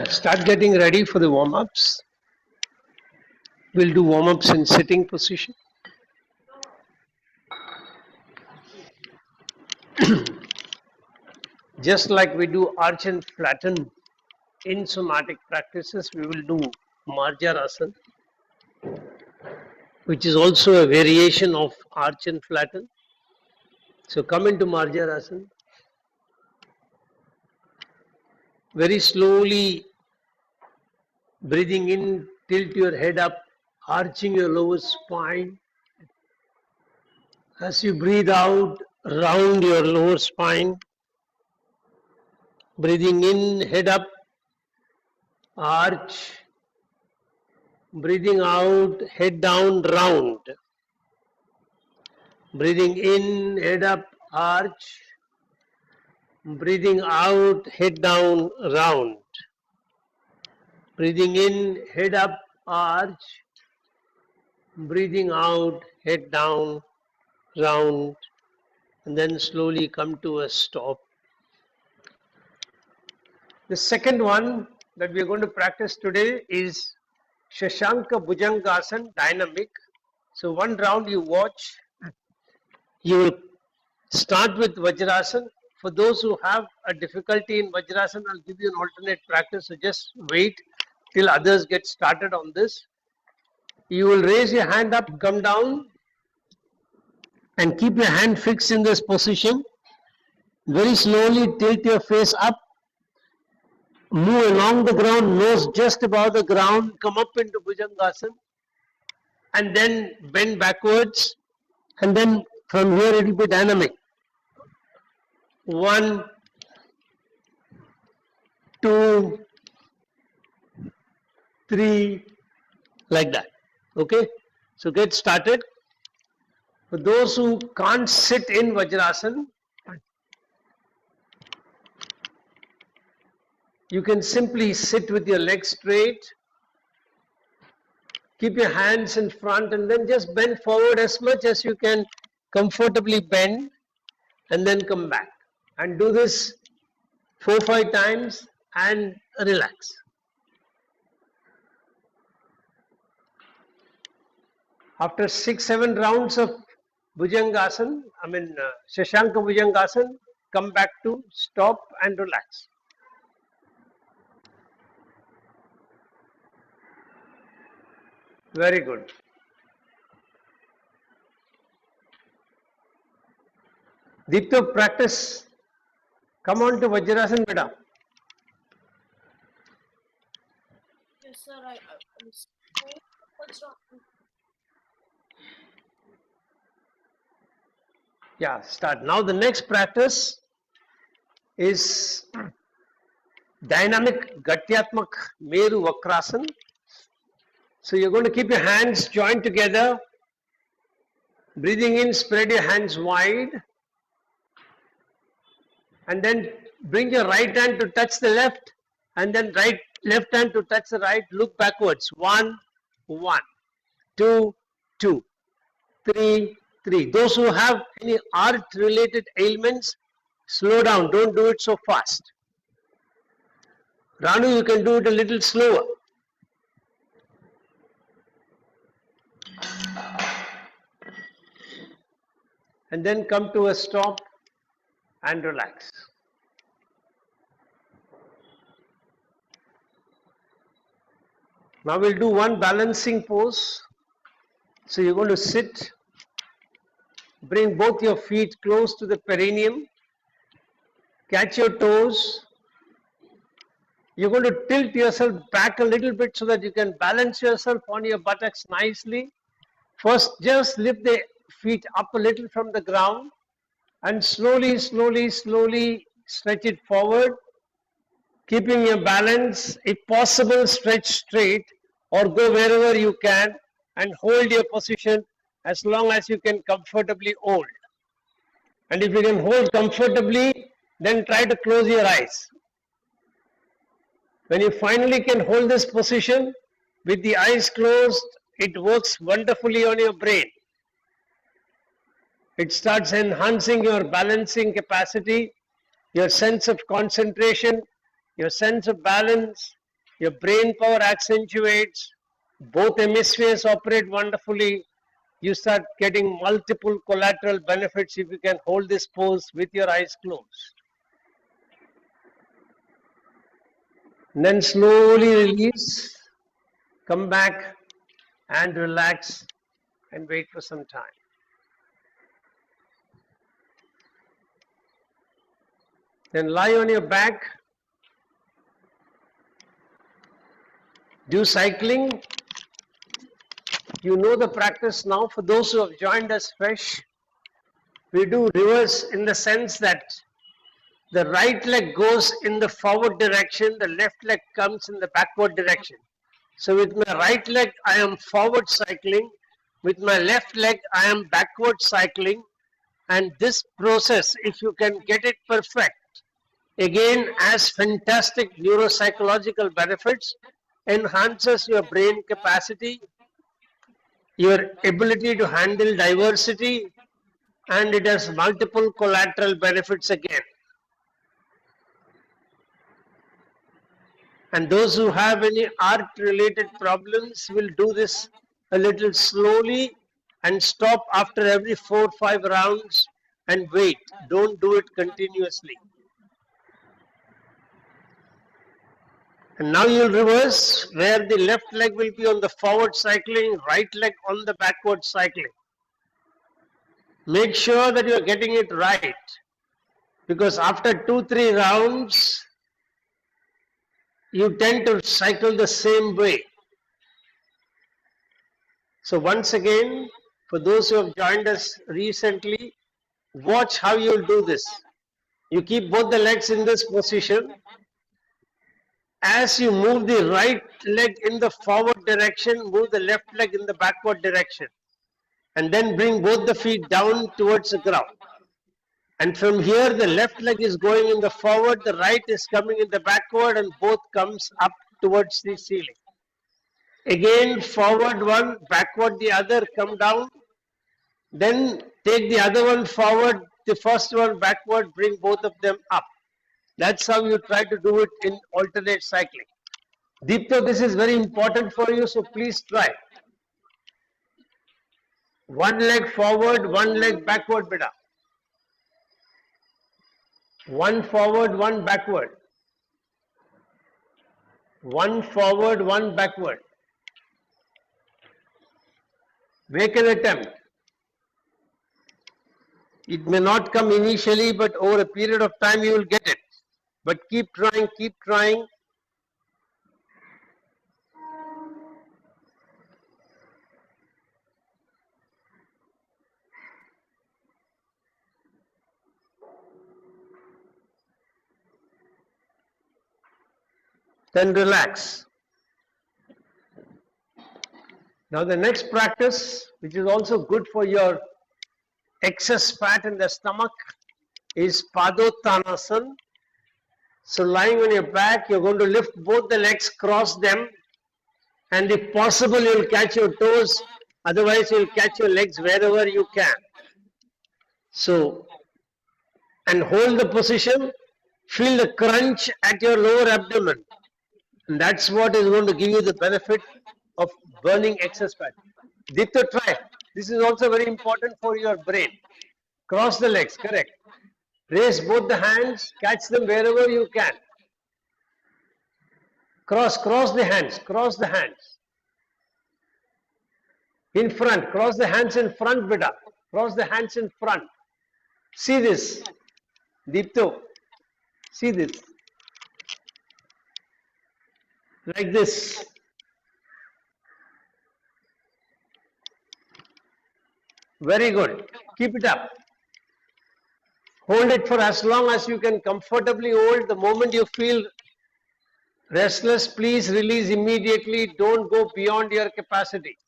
Start getting ready for the warm-ups. We'll do warm-ups in sitting position. Just like we do arch and flatten in somatic practices, we will do Marjarasana, which is also a variation of arch and flatten. So come into Marjarasana. Very slowly breathing in, tilt your head up, arching your lower spine. As you breathe out, round your lower spine. Breathing in, head up, arch. Breathing out, head down, round. Breathing in, head up, arch. Breathing out, head down, round. Breathing in, head up, arch. Breathing out, head down, round. And then slowly come to a stop. The second one that we are going to practice today is Shashanka Bhujangasana, dynamic. So one round you watch. You will start with Vajrasana. For those who have a difficulty in Vajrasana, I'll give you an alternate practice. So just wait till others get started on this. You will raise your hand up, come down, and keep your hand fixed in this position. Very slowly tilt your face up. Move along the ground, nose just above the ground, come up into Bhujangasana, and then bend backwards, and then from here it will be dynamic. 1, 2, 3, like that. Okay? So get started. For those who can't sit in Vajrasana, you can simply sit with your legs straight. Keep your hands in front and then just bend forward as much as you can comfortably bend and then come back. And do this 4-5 times and relax. After 6-7 rounds of Bhujangasana, Shashanka Bhujangasana, come back to stop and relax. Very good. Dipto, practice. Come on to Vajrasana, beta. Yes, sir. What's wrong? Yeah, start. Now the next practice is dynamic Gatyatmak Meru Vakrasana. So you're going to keep your hands joined together. Breathing in, spread your hands wide. And then bring your right hand to touch the left. And then left hand to touch the right. Look backwards. 1, 1, 2, 2, 3, 3. Those who have any art-related ailments, slow down. Don't do it so fast. Ranu, you can do it a little slower. And then come to a stop and relax. Now we'll do one balancing pose. So you're going to sit, bring both your feet close to the perineum, catch your toes. You're going to tilt yourself back a little bit so that you can balance yourself on your buttocks nicely. First, just lift the feet up a little from the ground and slowly, slowly, slowly stretch it forward, keeping your balance. If possible, stretch straight or go wherever you can and hold your position as long as you can comfortably hold. And if you can hold comfortably, then try to close your eyes. When you finally can hold this position with the eyes closed, it works wonderfully on your brain. It starts enhancing your balancing capacity, your sense of concentration, your sense of balance, your brain power accentuates, both hemispheres operate wonderfully. You start getting multiple collateral benefits if you can hold this pose with your eyes closed. And then slowly release, come back and relax and wait for some time. Then lie on your back, do cycling. You know the practice now. For those who have joined us fresh, we do reverse in the sense that the right leg goes in the forward direction, the left leg comes in the backward direction. So with my right leg, I am forward cycling. With my left leg, I am backward cycling. And this process, if you can get it perfect, again has fantastic neuropsychological benefits, enhances your brain capacity, your ability to handle diversity, and it has multiple collateral benefits again. And those who have any art related problems will do this a little slowly and stop after every 4 or 5 rounds and wait. Don't do it continuously. And now you'll reverse where the left leg will be on the forward cycling, right leg on the backward cycling. Make sure that you're getting it right, because after 2-3 rounds, you tend to cycle the same way. So once again, for those who have joined us recently, watch how you'll do this. You keep both the legs in this position. As you move the right leg in the forward direction, move the left leg in the backward direction. And then bring both the feet down towards the ground. And from here, the left leg is going in the forward, the right is coming in the backward, and both comes up towards the ceiling. Again, forward one, backward the other, come down. Then take the other one forward, the first one backward, bring both of them up. That's how you try to do it in alternate cycling. Deepto, this is very important for you, so please try. One leg forward, one leg backward, beta. One forward, one backward. One forward, one backward. Make an attempt. It may not come initially, but over a period of time you will get it. But keep trying, keep trying. Then relax. Now the next practice, which is also good for your excess fat in the stomach, is Padottanasana. So lying on your back, you're going to lift both the legs, cross them, and if possible you'll catch your toes, otherwise you'll catch your legs wherever you can. So, and hold the position, feel the crunch at your lower abdomen. And that's what is going to give you the benefit of burning excess fat. Dipto, try. This is also very important for your brain. Cross the legs, correct. Raise both the hands, catch them wherever you can. Cross the hands, cross the hands. In front, cross the hands in front, beta. Cross the hands in front. See this, Deepto. See this. Like this. Very good. Keep it up. Hold it for as long as you can comfortably hold. The moment you feel restless, please release immediately. Don't go beyond your capacity.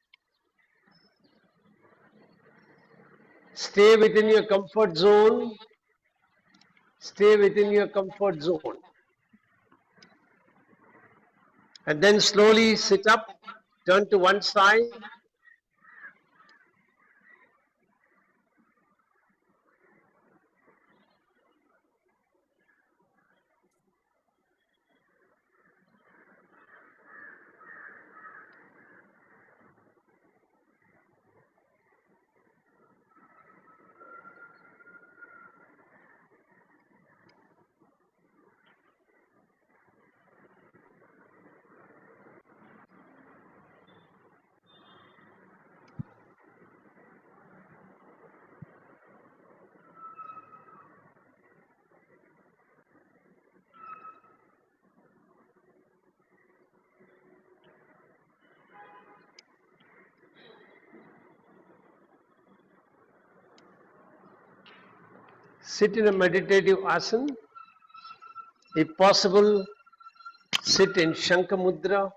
Stay within your comfort zone. Stay within your comfort zone. And then slowly sit up, turn to one side. Sit in a meditative asana. If possible, sit in Shankha Mudra.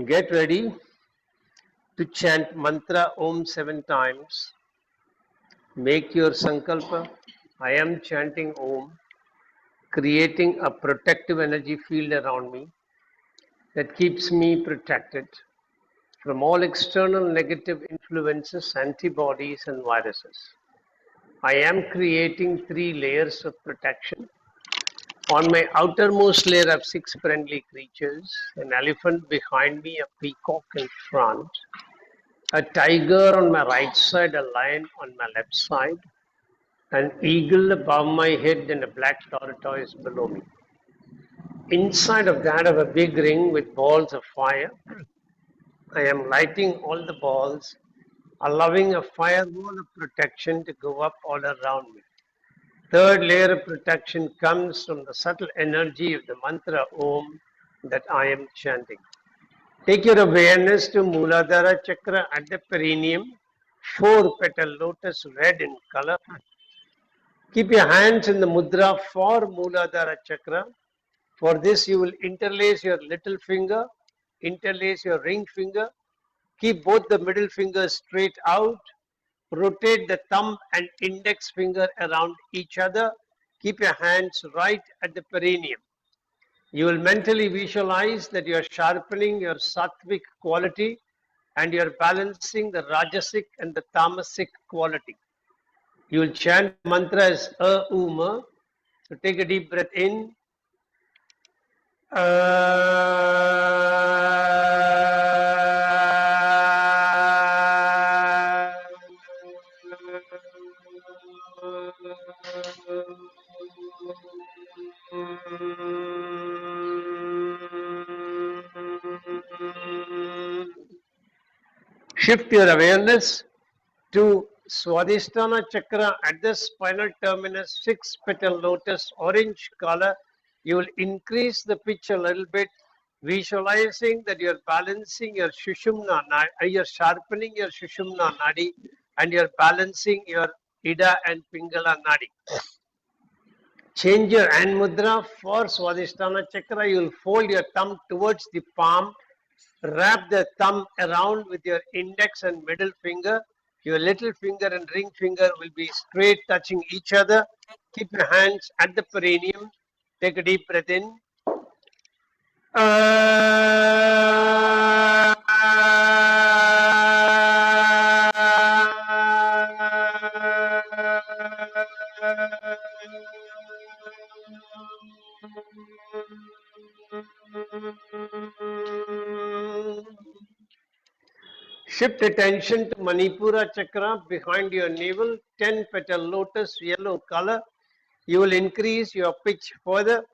Get ready to chant mantra Om 7 times. Make your sankalpa. I am chanting Om, creating a protective energy field around me that keeps me protected from all external negative influences, antibodies, and viruses. I am creating 3 layers of protection. On my outermost layer of 6 friendly creatures, an elephant behind me, a peacock in front, a tiger on my right side, a lion on my left side, an eagle above my head, and a black tortoise below me. Inside of that, I have a big ring with balls of fire. I am lighting all the balls, allowing a firewall of protection to go up all around me. Third layer of protection comes from the subtle energy of the mantra Om that I am chanting. Take your awareness to Muladhara Chakra at the perineum, 4 petal lotus red in color. Keep your hands in the mudra for Muladhara Chakra. For this, you will interlace your little finger, interlace your ring finger, keep both the middle fingers straight out, rotate the thumb and index finger around each other, keep your hands right at the perineum. You will mentally visualize that you are sharpening your sattvic quality and you are balancing the rajasic and the tamasic quality. You will chant mantra as Uma. So take a deep breath in. Shift your awareness to Swadhisthana Chakra at the spinal terminus, 6 petal lotus, orange color. You will increase the pitch a little bit, visualizing that you're balancing your Shushumna, you're sharpening your Shushumna Nadi, and you're balancing your Ida and Pingala Nadi. Change your hand mudra for Swadhisthana Chakra. You will fold your thumb towards the palm. Wrap the thumb around with your index and middle finger. Your little finger and ring finger will be straight touching each other. Keep your hands at the perineum. Take a deep breath in. Shift attention to Manipura Chakra behind your navel, 10 petal lotus, yellow color. You will increase your pitch further,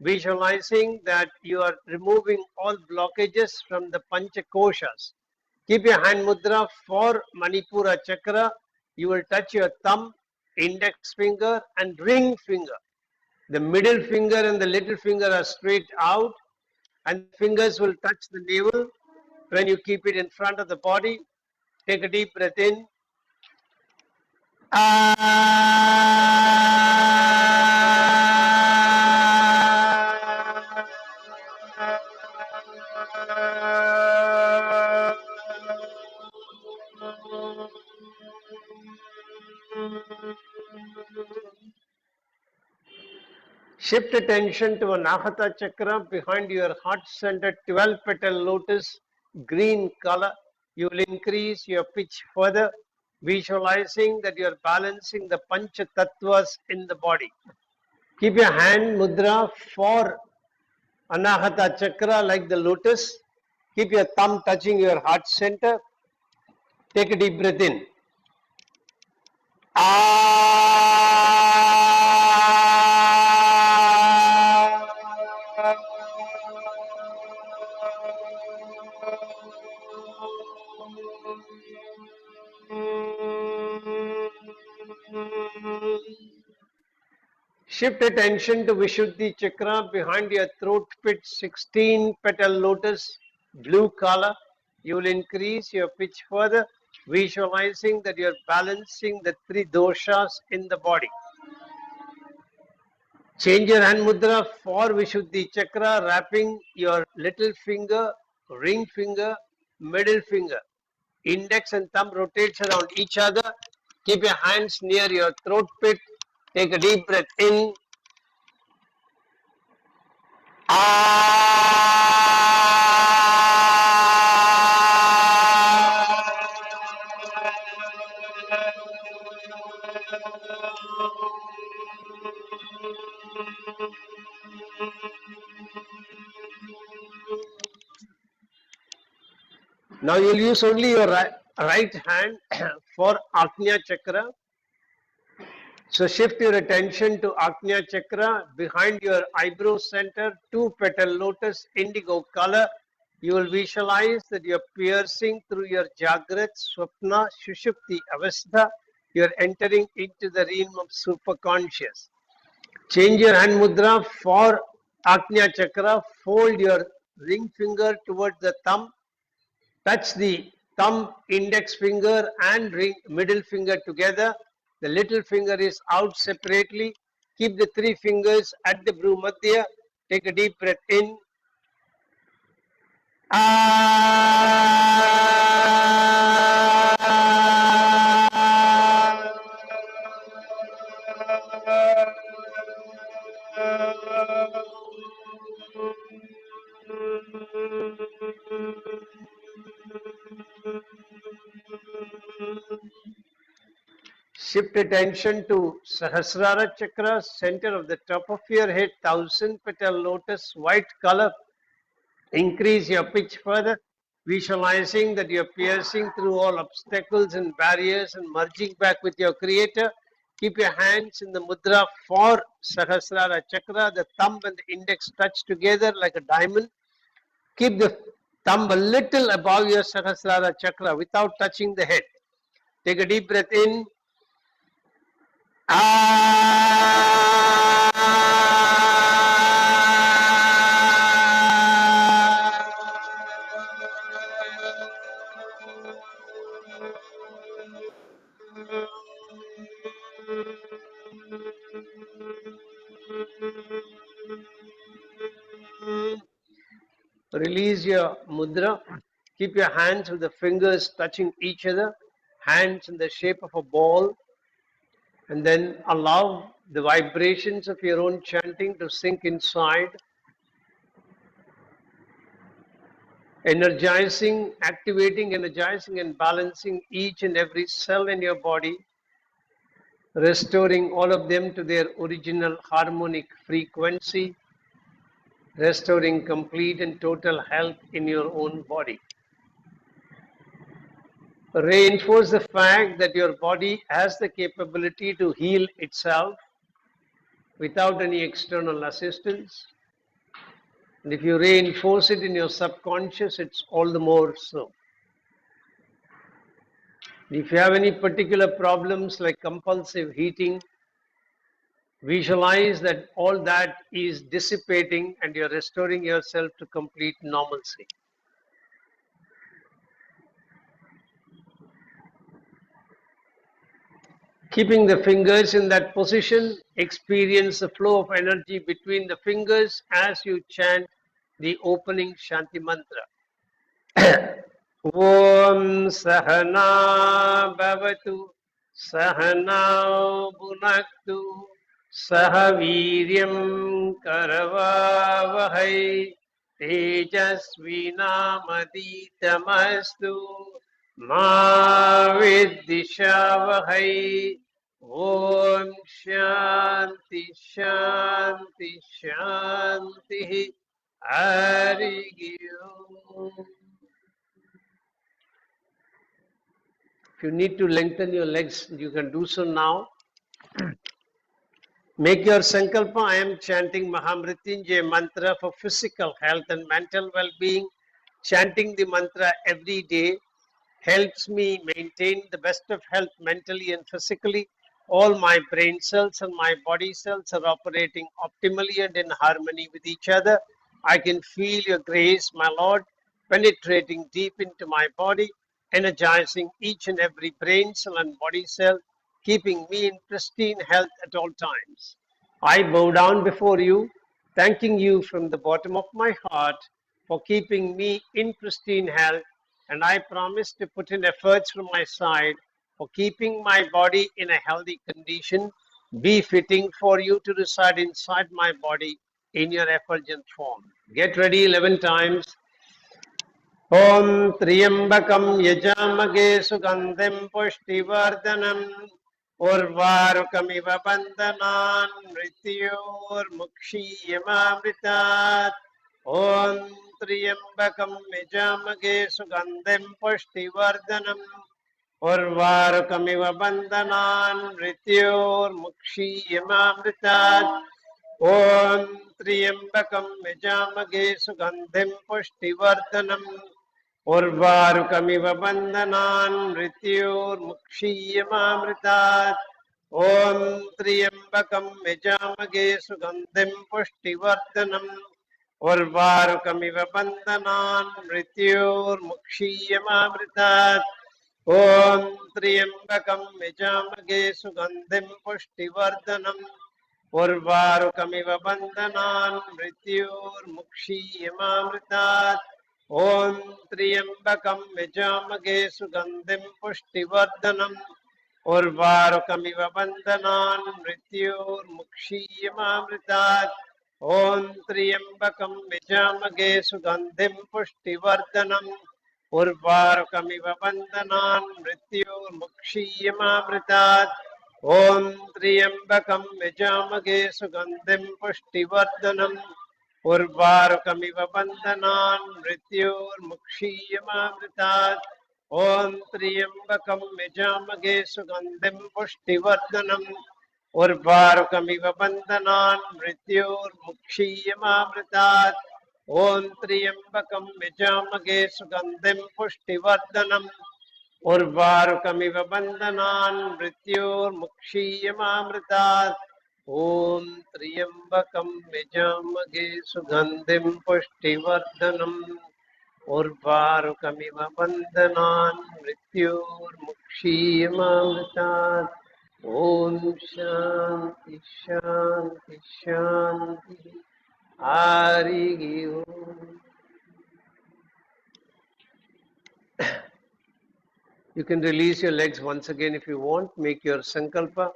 visualizing that you are removing all blockages from the Panchakoshas. Keep your hand mudra for Manipura Chakra. You will touch your thumb, index finger, and ring finger. The middle finger and the little finger are straight out, and fingers will touch the navel. When you keep it in front of the body, take a deep breath in. Shift attention to Anahata Chakra behind your heart center, 12 petal lotus, green color. You will increase your pitch further, visualizing that you are balancing the Pancha Tattvas in the body. Keep your hand mudra for Anahata Chakra like the lotus. Keep your thumb touching your heart center. Take a deep breath in. Shift attention to Vishuddhi chakra behind your throat pit, 16 petal lotus, blue color. You will increase your pitch further, visualizing that you are balancing the three doshas in the body. Change your hand mudra for Vishuddhi chakra, wrapping your little finger, ring finger, middle finger. Index and thumb rotates around each other. Keep your hands near your throat pit. Take a deep breath in. Now you'll use only your right hand for Agnya chakra. So shift your attention to Agnya chakra behind your eyebrow center, two petal lotus, indigo color. You will visualize that you're piercing through your Jagrat, Swapna, Shushupti Avastha. You're entering into the realm of superconscious. Change your hand mudra for Agnya chakra. Fold your ring finger towards the thumb. Touch the thumb, index finger and middle finger together. The little finger is out separately. Keep the three fingers at the Bhrumadhya. Take a deep breath in. Shift attention to Sahasrara chakra, center of the top of your head, 1000 petal lotus, white color. Increase your pitch further, visualizing that you're piercing through all obstacles and barriers and merging back with your creator. Keep your hands in the mudra for Sahasrara chakra. The thumb and the index touch together like a diamond. Keep the thumb a little above your Sahasrara chakra without touching the head. Take a deep breath in. Release your mudra. Keep your hands with the fingers touching each other, hands in the shape of a ball, and then allow the vibrations of your own chanting to sink inside, activating, energizing, and balancing each and every cell in your body, restoring all of them to their original harmonic frequency, restoring complete and total health in your own body. Reinforce the fact that your body has the capability to heal itself without any external assistance. And if you reinforce it in your subconscious, it's all the more so. If you have any particular problems like compulsive heating, visualize that all that is dissipating and you're restoring yourself to complete normalcy. Keeping the fingers in that position, experience the flow of energy between the fingers as you chant the opening Shanti mantra. Om Sahana Bhavatu Sahana Bhunaktu Sahaviryam Karavavahai Tejasvinamaditamasttu Ma Viddhishavahai. Om Shanti Shanti Shanti Hari Om. If you need to lengthen your legs, you can do so now. Make your sankalpa. I am chanting Mahamrityunjay mantra for physical health and mental well-being. Chanting the mantra every day helps me maintain the best of health mentally and physically. All my brain cells and my body cells are operating optimally and in harmony with each other. I can feel your grace, my Lord, penetrating deep into my body, energizing each and every brain cell and body cell, keeping me in pristine health at all times. I bow down before you, thanking you from the bottom of my heart for keeping me in pristine health, and I promise to put in efforts from my side for keeping my body in a healthy condition, befitting for you to reside inside my body in your effulgent form. Get ready 11 times. ॐ त्र्यम्बकं यजामगे सुगन्धिं पुष्टिवर्धनम् उर्वारुकमिव बन्धनान् मृत्योर्मुक्षीयमामृतात् ॐ त्र्यम्बकं यजामगे सुगन्धिं पुष्टिवर्धनम् उर्वारुकमिव बन्धनान् मृत्योर्मुक्षीयमामृतात् ॐ त्र्यम्बकं यजामगे सुगन्धिं पुष्टिवर्धनम् उर्वारुकमिव बन्धनान् मृत्योर्मुक्षीयमामृतात् ॐ त्र्यम्बकं यजामगे सुगन्धिं पुष्टिवर्धनम् उर्वारुकमिव बन्धनान् मृत्योर्मुक्षीयमामृतात् ॐ त्र्यम्बकं यजामगे सुगन्धिं पुष्टिवर्धनम् उर्वारुकमिव बन्धनान् मृत्योर्मुक्षीयमामृतात् ॐ त्र्यम्बकं यजामगे सुगन्धिं पुष्टिवर्धनम् उर्वारुकमिव बन्धनान् मृत्योर्मुक्षीयमामृतात् ॐ त्र्यम्बकं यजामगे सुगन्धिं पुष्टिवर्धनम् उर्वारुकमिव बन्धनान् मृत्योर्मुक्षीयमामृतात् ॐ त्र्यम्बकं यजामगे सुगन्धिं पुष्टिवर्धनम् उर्वारुकमिव बन्धनान् मृत्योर्मुक्षीयमामृतात् ॐ त्र्यम्बकं यजामगे सुगन्धिं पुष्टिवर्धनम् उर्वारुकमिव बन्धनान् मृत्योर्मुक्षीयमामृतात् ॐ त्र्यम्बकं यजामगे सुगन्धिं पुष्टिवर्धनम् उर्वारुकमिव बन्धनान् मृत्योर्मुक्षीयमामृतात् ॐ त्र्यम्बकं यजामगे सुगन्धिं पुष्टिवर्धनम् उर्वारुकमिव बन्धनान् मृत्योर्मुक्षीयमामृतात् ॐ शान्ति शान्ति शान्ति हरिः ओम्. You can release your legs once again if you want. Make your sankalpa.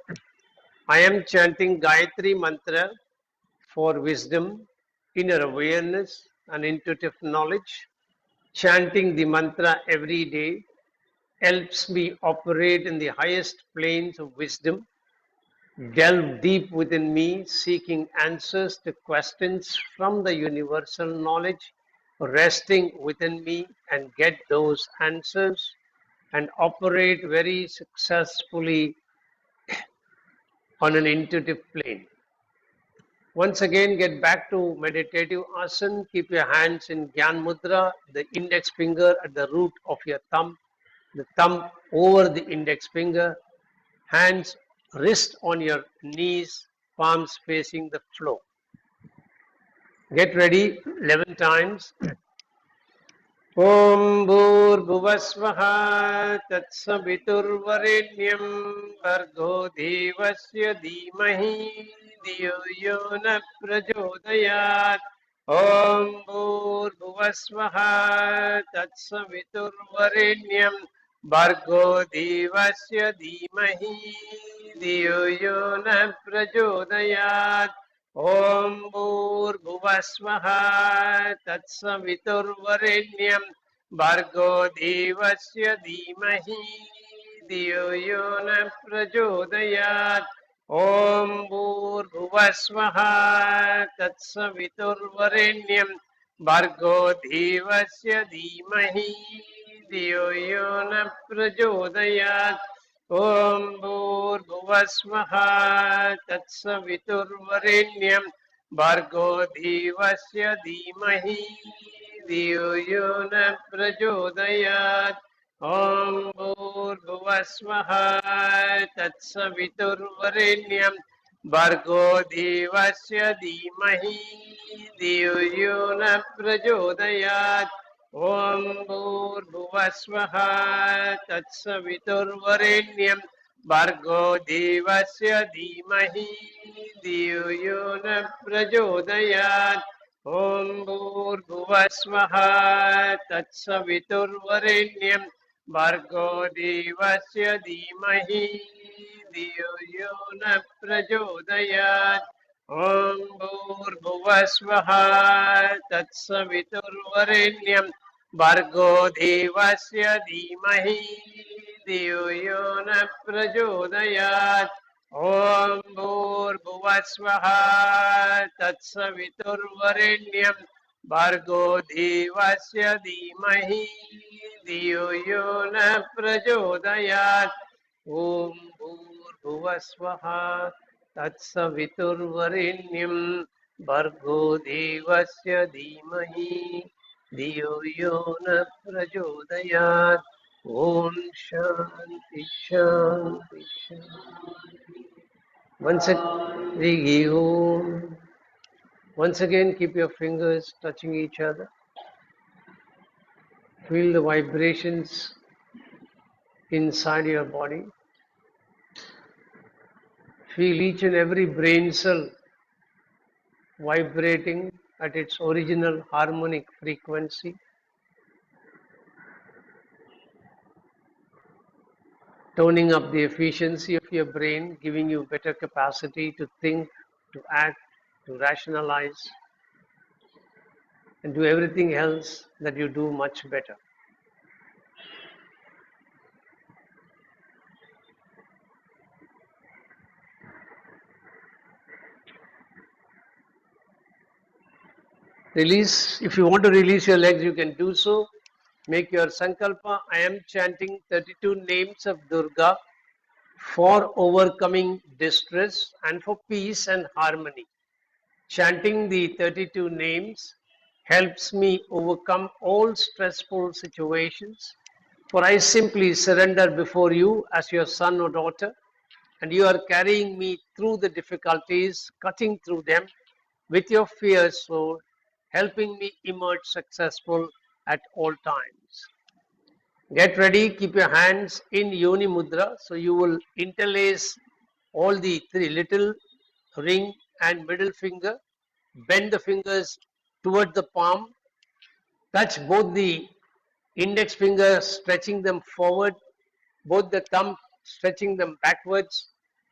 I am chanting Gayatri mantra for wisdom, inner awareness, and intuitive knowledge. Chanting the mantra every day helps me operate in the highest planes of wisdom, delve deep within me, seeking answers to questions from the universal knowledge, resting within me and get those answers, and operate very successfully on an intuitive plane. Once again, get back to meditative asana. Keep your hands in Gyan Mudra, the index finger at the root of your thumb, the thumb over the index finger, hands wrist on your knees, palms facing the floor. Get ready 11 times. ॐ भूर्भुवस्वः तत्सवितुर्वरेण्यं भर्गो देवस्य धीमहि धियो यो न प्रचोदयात् ॐ भूर्भुवस्वः तत्सवितुर्वरेण्यं भर्गो देवस्य धीमहि धियो यो न प्रचोदयात् ॐ भूर्भुवस्वः तत्सवितुर्वरेण्यं भर्गो देवस्य धीमहि धियो यो न प्रचोदयात् ॐ भूर्भुवस्वः तत्सवितुर्वरेण्यं भर्गो देवस्य धीमहि धियो यो न प्रचोदयात् ॐ भूर्भुवस्वः तत्सवितुर्वरेण्यं भर्गो देवस्य धीमहि धियो यो न प्रचोदयात् ॐ भूर्भुवस्वः तत्सवितुर्वरेण्यं भर्गो देवस्य धीमहि धियो यो न प्रचोदयात् ॐ भूर्भुवस्वः तत्सवितुर्वरेण्यं भर्गो देवस्य धीमहि धियो यो न प्रचोदयात् ॐ भूर्भुवस्वः तत्सवितुर्वरेण्यं भर्गो देवस्य धीमहि धियो यो न प्रचोदयात् ॐ भूर्भुवस्वः तत्सवितुर्वरेण्यं भर्गो देवस्य धीमहि धियो यो न प्रचोदयात् ॐ भूर्भुवस्वः तत्सवितुर्वरेण्यं भर्गो देवस्य धीमहि धियो यो न प्रचोदयात् ॐ भूर्भुवस्वः तत्सवितुर्वरेण्यं भर्गो देवस्य धीमहि धियो यो न प्रचोदयात् ॐ शान्ति शान्ति शान्ति Once again keep your fingers touching each other. Feel the vibrations inside your body. Feel each and every brain cell vibrating at its original harmonic frequency. Toning up the efficiency of your brain, giving you better capacity to think, to act, to rationalize, and do everything else that you do much better. Release. If you want to release your legs, you can do so. Make your sankalpa. I am chanting 32 names of Durga for overcoming distress and for peace and harmony. Chanting the 32 names helps me overcome all stressful situations, for I simply surrender before you as your son or daughter, and you are carrying me through the difficulties, cutting through them with your fierce sword, helping me emerge successful at all times. Get ready, keep your hands in Yoni Mudra, so you will interlace all the three, little, ring and middle finger. Bend the fingers toward the palm. Touch both the index fingers, stretching them forward, both the thumb stretching them backwards,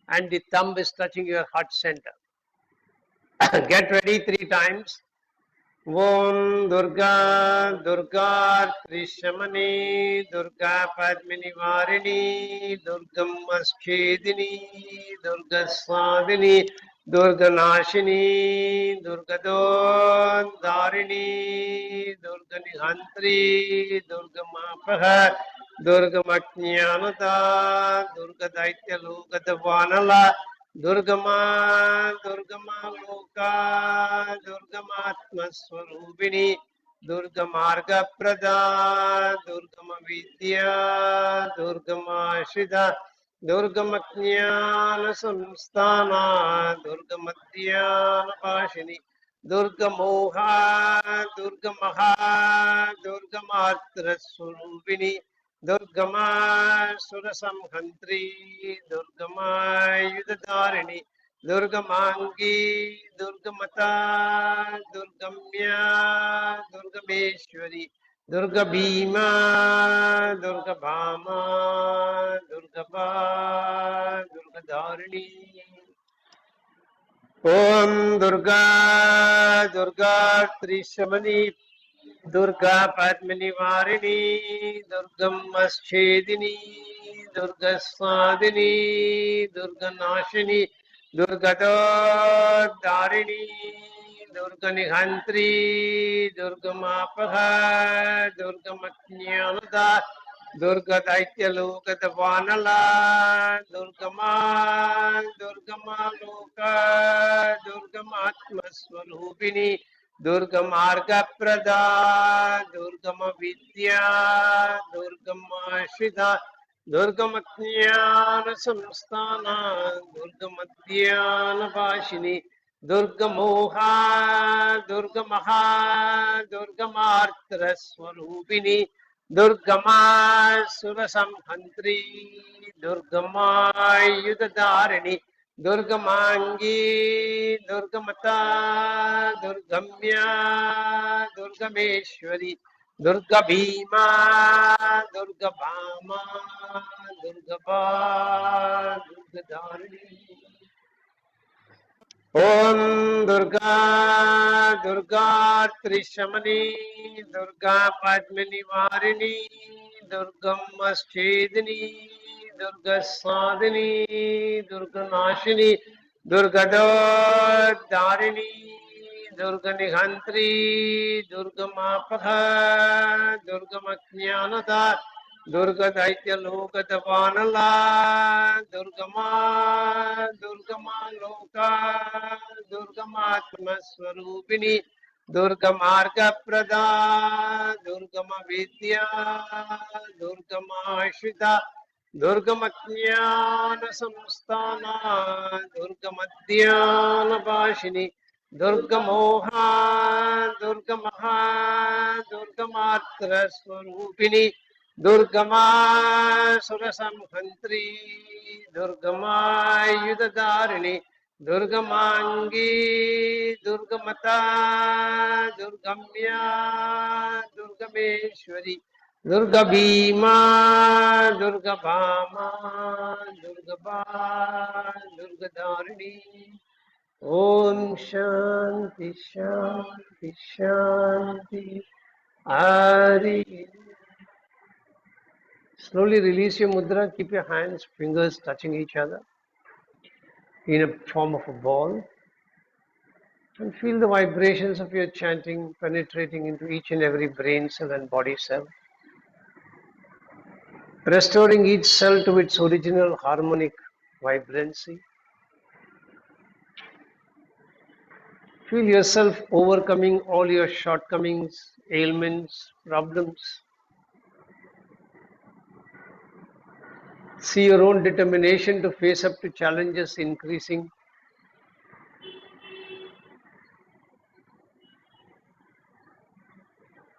and the thumb is touching your heart center. Get ready 3 times. Om Durga Durga Trishamani Durga Padmini Varini Durgam Aschedini Durga Sadini Durga Nashini Durga Darini Durga Nihantri Durga Mapaha Durga Maknyanata Durga Daitya Loka Davanala Durgama Loka Durgamatma Swarupini Durgamarga Prada Durgama Vidya Durgama Shida Durgamatnyana Samsthana Durgamadhyana Pashini Durgamoha Durgamaha Durgamatra Swarupini Durgama Surasamhantri Durgama Yudharini Durgamangi Durgamata Durgamya Durgameshwari Durga Bhima Durga Bhama Durgaba Durga Dharini Om Durga Durga Trishamani Durga Padmini Varini Durgam Aschedini Durga Sadini Durga Nashini Durga Darini Durganihantri, Durgamapaha, Durgamatnyamada, Durgadaityalukavanala, Durgama, Durgamaloka, Durgamatmaswarupini, Durgamargaprada, Durgamavidya, Durgamashida, Durgamatnyana samsthana, Durgamadhyana vashini, Durgamoha, Durgamaha, Durgamartra Swarupini, Durgama Surasamhantri, Durgama Yudadarini, Durgamangi, Durgamata, Durgamya, Durgameshwari, Durga Bhima, Durga Bhama, Durga Ba, Durga Dharini. Om Durga, Durga Trishamani, Durga Padmini Varini, Durga Maschedini, Durga Sadhini, Durga Nashini, Durga Dharini, Durga Nihantri, Durga Mapaha, Durga Maknyanada, Durga Daitya Lokatavanala, Durgama, Durgama Loka, Durgamatma Swarupini, Durgamarga Prada, Durgama Vidya, Durgama Shida, Durgamatnyana Samsthana, Durgamadhyana Vashini, Durgamoha, Durgamaha, Durgamatra Swarupini, Durgama Surasamhantri, Durgama Yudadarini, Durgamangi, Durgamata, Durgamya, Durgameshwari, Durga Bhima, Durga Bhama, Durga Ba, Durga Dharini. Om Shanti Shanti Shanti. Hari. Slowly release your mudra. Keep your hands, fingers touching each other in a form of a ball. And feel the vibrations of your chanting penetrating into each and every brain cell and body cell, restoring each cell to its original harmonic vibrancy. Feel yourself overcoming all your shortcomings, ailments, problems. See your own determination to face up to challenges increasing.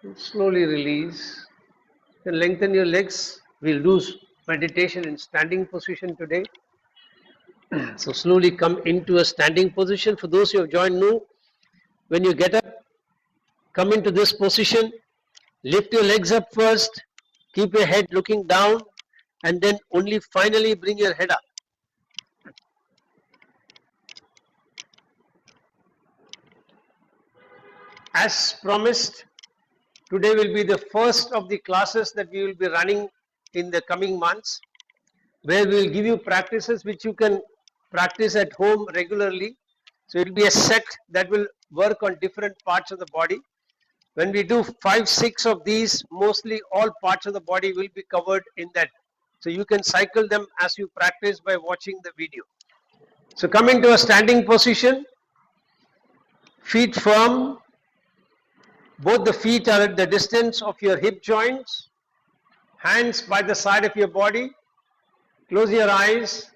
And slowly release. Then lengthen your legs. We'll do meditation in standing position today. So slowly come into a standing position. For those who have joined new, when you get up, come into this position. Lift your legs up first. Keep your head looking down. And then only finally bring your head up. As promised, today will be the first of the classes that we will be running in the coming months, where we will give you practices which you can practice at home regularly. So it will be a set that will work on different parts of the body. When we do 5, 6 of these, mostly all parts of the body will be covered in that. So you can cycle them as you practice by watching the video. So come into a standing position, feet firm. Both the feet are at the distance of your hip joints, hands by the side of your body. Close your eyes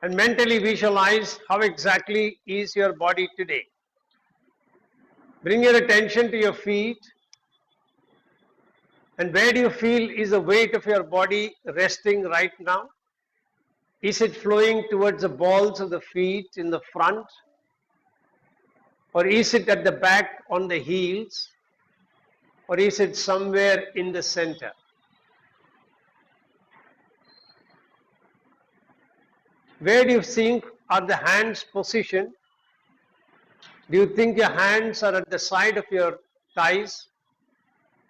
and mentally visualize how exactly is your body today. Bring your attention to your feet, and where do you feel is the weight of your body resting right now? Is it flowing towards the balls of the feet in the front, or is it at the back on the heels, or is it somewhere in the center? Where do you think are the hands positioned? Do you think your hands are at the side of your thighs,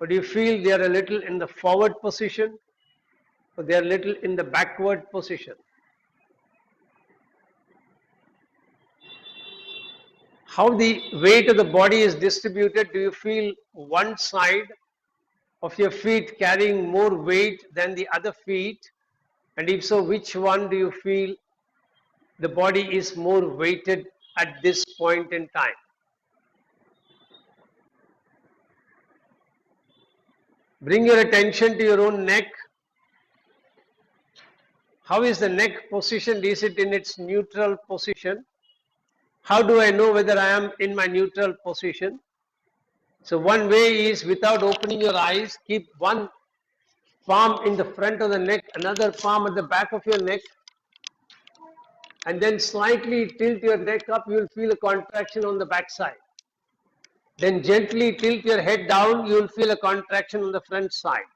or do you feel they are a little in the forward position, or they are a little in the backward position? how the weight of the body is distributed. Do you feel one side of your feet carrying more weight than the other feet? And if so, which one do you feel the body is more weighted at this point in time? Bring your attention to your own neck. How is the neck positioned? Is it in its neutral position? How do I know whether I am in my neutral position? So one way is, without opening your eyes, keep one palm in the front of the neck, another palm at the back of your neck, and then slightly tilt your neck up. You will feel a contraction on the back side. Then gently tilt your head down. You will feel a contraction on the front side.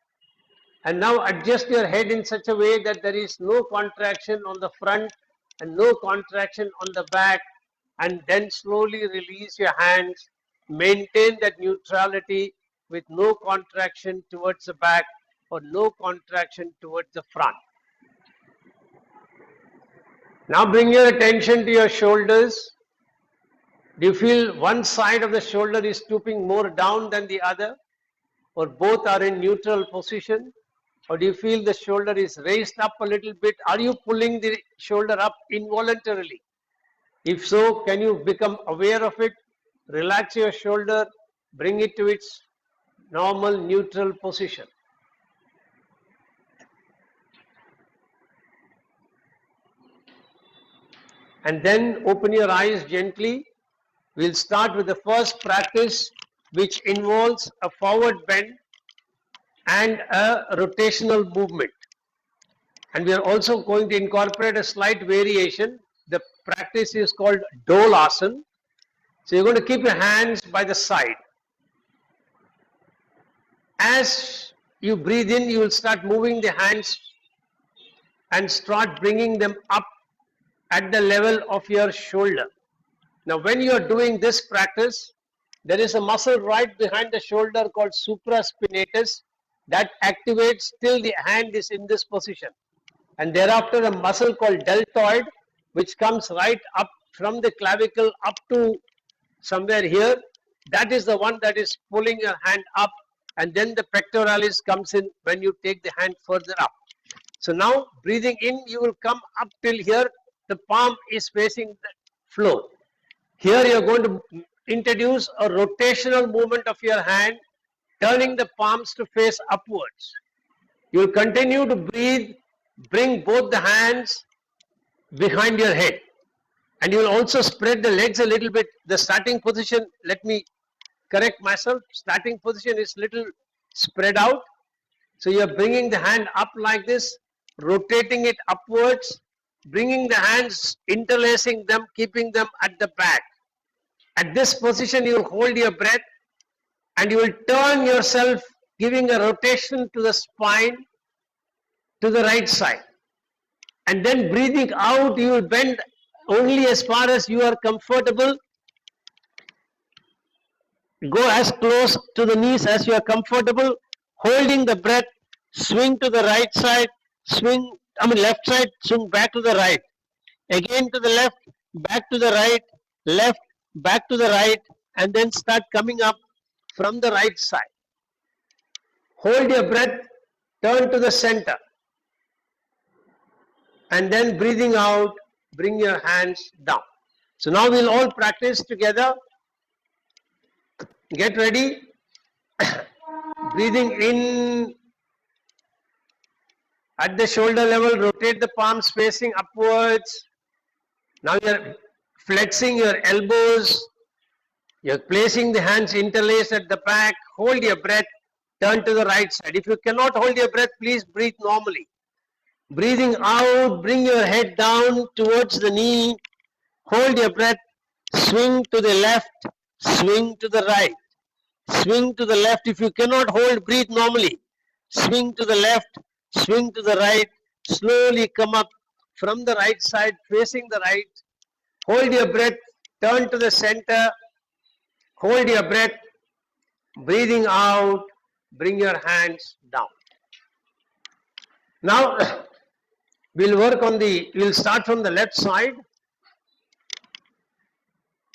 And now adjust your head in such a way that there is no contraction on the front and no contraction on the back. And then slowly release your hands. Maintain that neutrality with no contraction towards the back or no contraction towards the front. Now bring your attention to your shoulders. Do you feel one side of the shoulder is stooping more down than the other? Or both are in neutral position? Or do you feel the shoulder is raised up a little bit? Are you pulling the shoulder up involuntarily? If so, can you become aware of it? Relax your shoulder, bring it to its normal neutral position. And then open your eyes gently. We'll start with the first practice, which involves a forward bend and a rotational movement. And we are also going to incorporate a slight variation. The practice is called Dolasana. So you're going to keep your hands by the side. As you breathe in, you will start moving the hands and start bringing them up at the level of your shoulder. Now when you are doing this practice, there is a muscle right behind the shoulder called supraspinatus that activates till the hand is in this position. And thereafter a muscle called deltoid, which comes right up from the clavicle up to somewhere here. That is the one that is pulling your hand up, and then the pectoralis comes in when you take the hand further up. So now breathing in, you will come up till here. The palm is facing the floor. Here you are going to introduce a rotational movement of your hand, turning the palms to face upwards. You will continue to breathe, bring both the hands behind your head. And you will also spread the legs a little bit. The starting position, let me correct myself, starting position is little spread out. So you are bringing the hand up like this, rotating it upwards, bringing the hands, interlacing them, keeping them at the back. At this position, you will hold your breath and you will turn yourself, giving a rotation to the spine to the right side. And then breathing out, you will bend only as far as you are comfortable. Go as close to the knees as you are comfortable. Holding the breath, swing to the right side, left side, swing back to the right. Again to the left, back to the right, left, back to the right, and then start coming up from the right side. Hold your breath, turn to the center. And then breathing out, bring your hands down. So now we'll all practice together. Get ready. Breathing in at the shoulder level, rotate the palms facing upwards. Now you're flexing your elbows. You're placing the hands interlaced at the back. Hold your breath. Turn to the right side. If you cannot hold your breath, please breathe normally. Breathing out, bring your head down towards the knee. Hold your breath. Swing to the left. Swing to the right. Swing to the left. If you cannot hold, breathe normally. Swing to the left. Swing to the right. Slowly come up from the right side, facing the right. Hold your breath. Turn to the center. Hold your breath. Breathing out. Bring your hands down. Now, we'll start from the left side.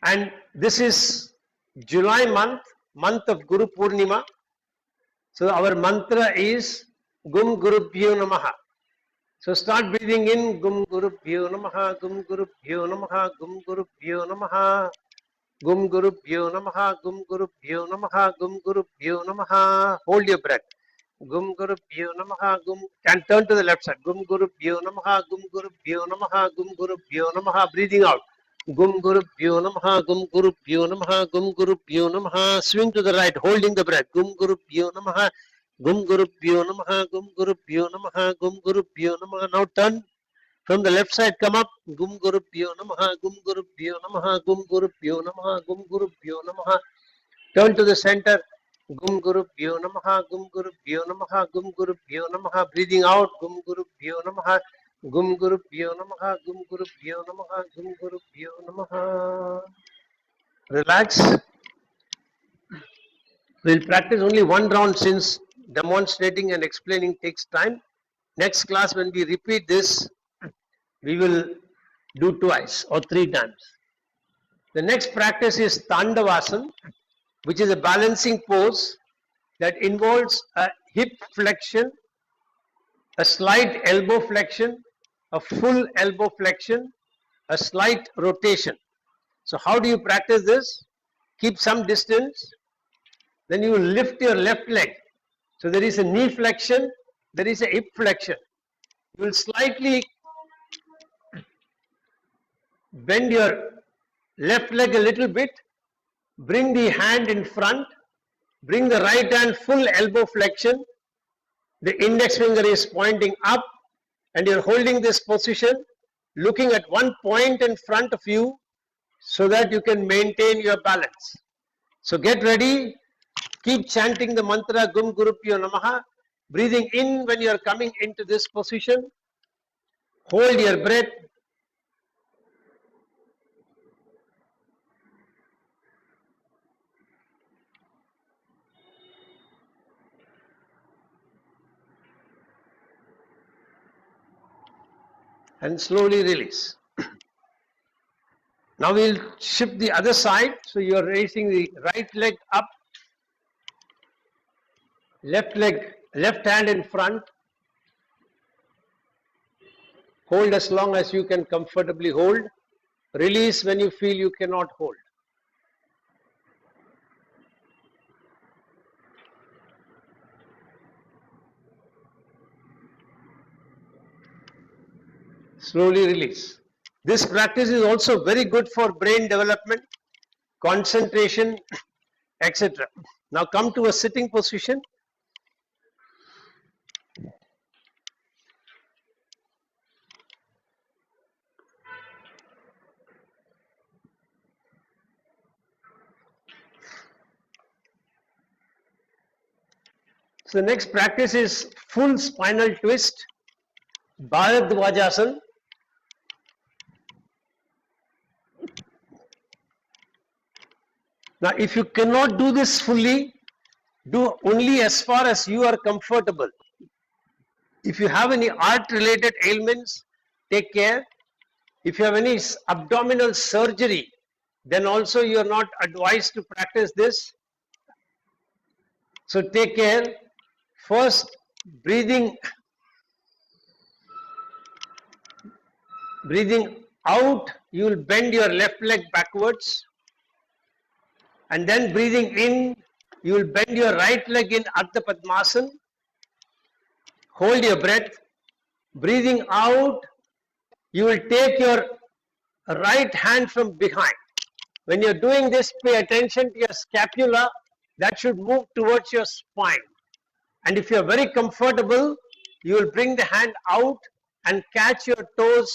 And this is July month of Guru Purnima. So our mantra is Gum Gurubhyo Namaha. So start breathing in Gum Gurubhyo Namaha, Gum Gurubhyo Namaha, Gum Gurubhyo Namaha, Gum Gurubhyo Namaha, Gum Gurubhyo Namaha, Gum Gurubhyo Namaha. Hold your breath. Gum Gurubhyo Namaha, Gum. Can turn to the left side. Gum Gurubhyo Namaha, Gum Gurubhyo Namaha, Gum Gurubhyo Namaha. Breathing out. Gum Gurubhyo Namaha, Gum Gurubhyo Namaha, Gum Gurubhyo Namaha. Swing to the right, holding the breath. Gum Gurubhyo Namaha, Gum Gurubhyo Namaha, Gum Gurubhyo Namaha, Gum Gurubhyo Namaha. Now turn from the left side, come up. Gum Gurubhyo Namaha, Gum Gurubhyo Namaha, Gum Gurubhyo Namaha, Gum Gurubhyo Namaha. Turn to the center. Gum Gurubhyo Namaha, Gum Gurubhyo Namaha, Gum Gurubhyo Namaha. Breathing out. Gum Gurubhyo Namaha, Gum Gurubhyo Namaha, Gum Gurubhyo Namaha, Gum Gurubhyo Namaha. Relax. We'll practice only one round since demonstrating and explaining takes time. Next class, when we repeat this, we will do twice or 3 times. The next practice is Tandavasana, which is a balancing pose that involves a hip flexion, a slight elbow flexion, a full elbow flexion, a slight rotation. So how do you practice this? Keep some distance, then you will lift your left leg. So there is a knee flexion, there is a hip flexion. You will slightly bend your left leg a little bit, bring the hand in front, bring the right hand full elbow flexion, the index finger is pointing up and you're holding this position, looking at one point in front of you so that you can maintain your balance. So get ready, keep chanting the mantra Gum Gurubhyo Namaha, breathing in when you are coming into this position, hold your breath, and slowly release. Now we'll shift the other side. So you are raising the right leg up, left hand in front. Hold as long as you can comfortably hold. Release when you feel you cannot hold. Slowly release. This practice is also very good for brain development, concentration, etc. Now come to a sitting position. So the next practice is full spinal twist, Bharadwajasana. Now if you cannot do this fully, do only as far as you are comfortable. If you have any art related ailments, take care. If you have any abdominal surgery, then also you are not advised to practice this. So take care. First, breathing out, you will bend your left leg backwards. And then breathing in, you will bend your right leg in Ardha Padmasana. Hold your breath. Breathing out, you will take your right hand from behind. When you're doing this, pay attention to your scapula. That should move towards your spine. And if you're very comfortable, you will bring the hand out and catch your toes.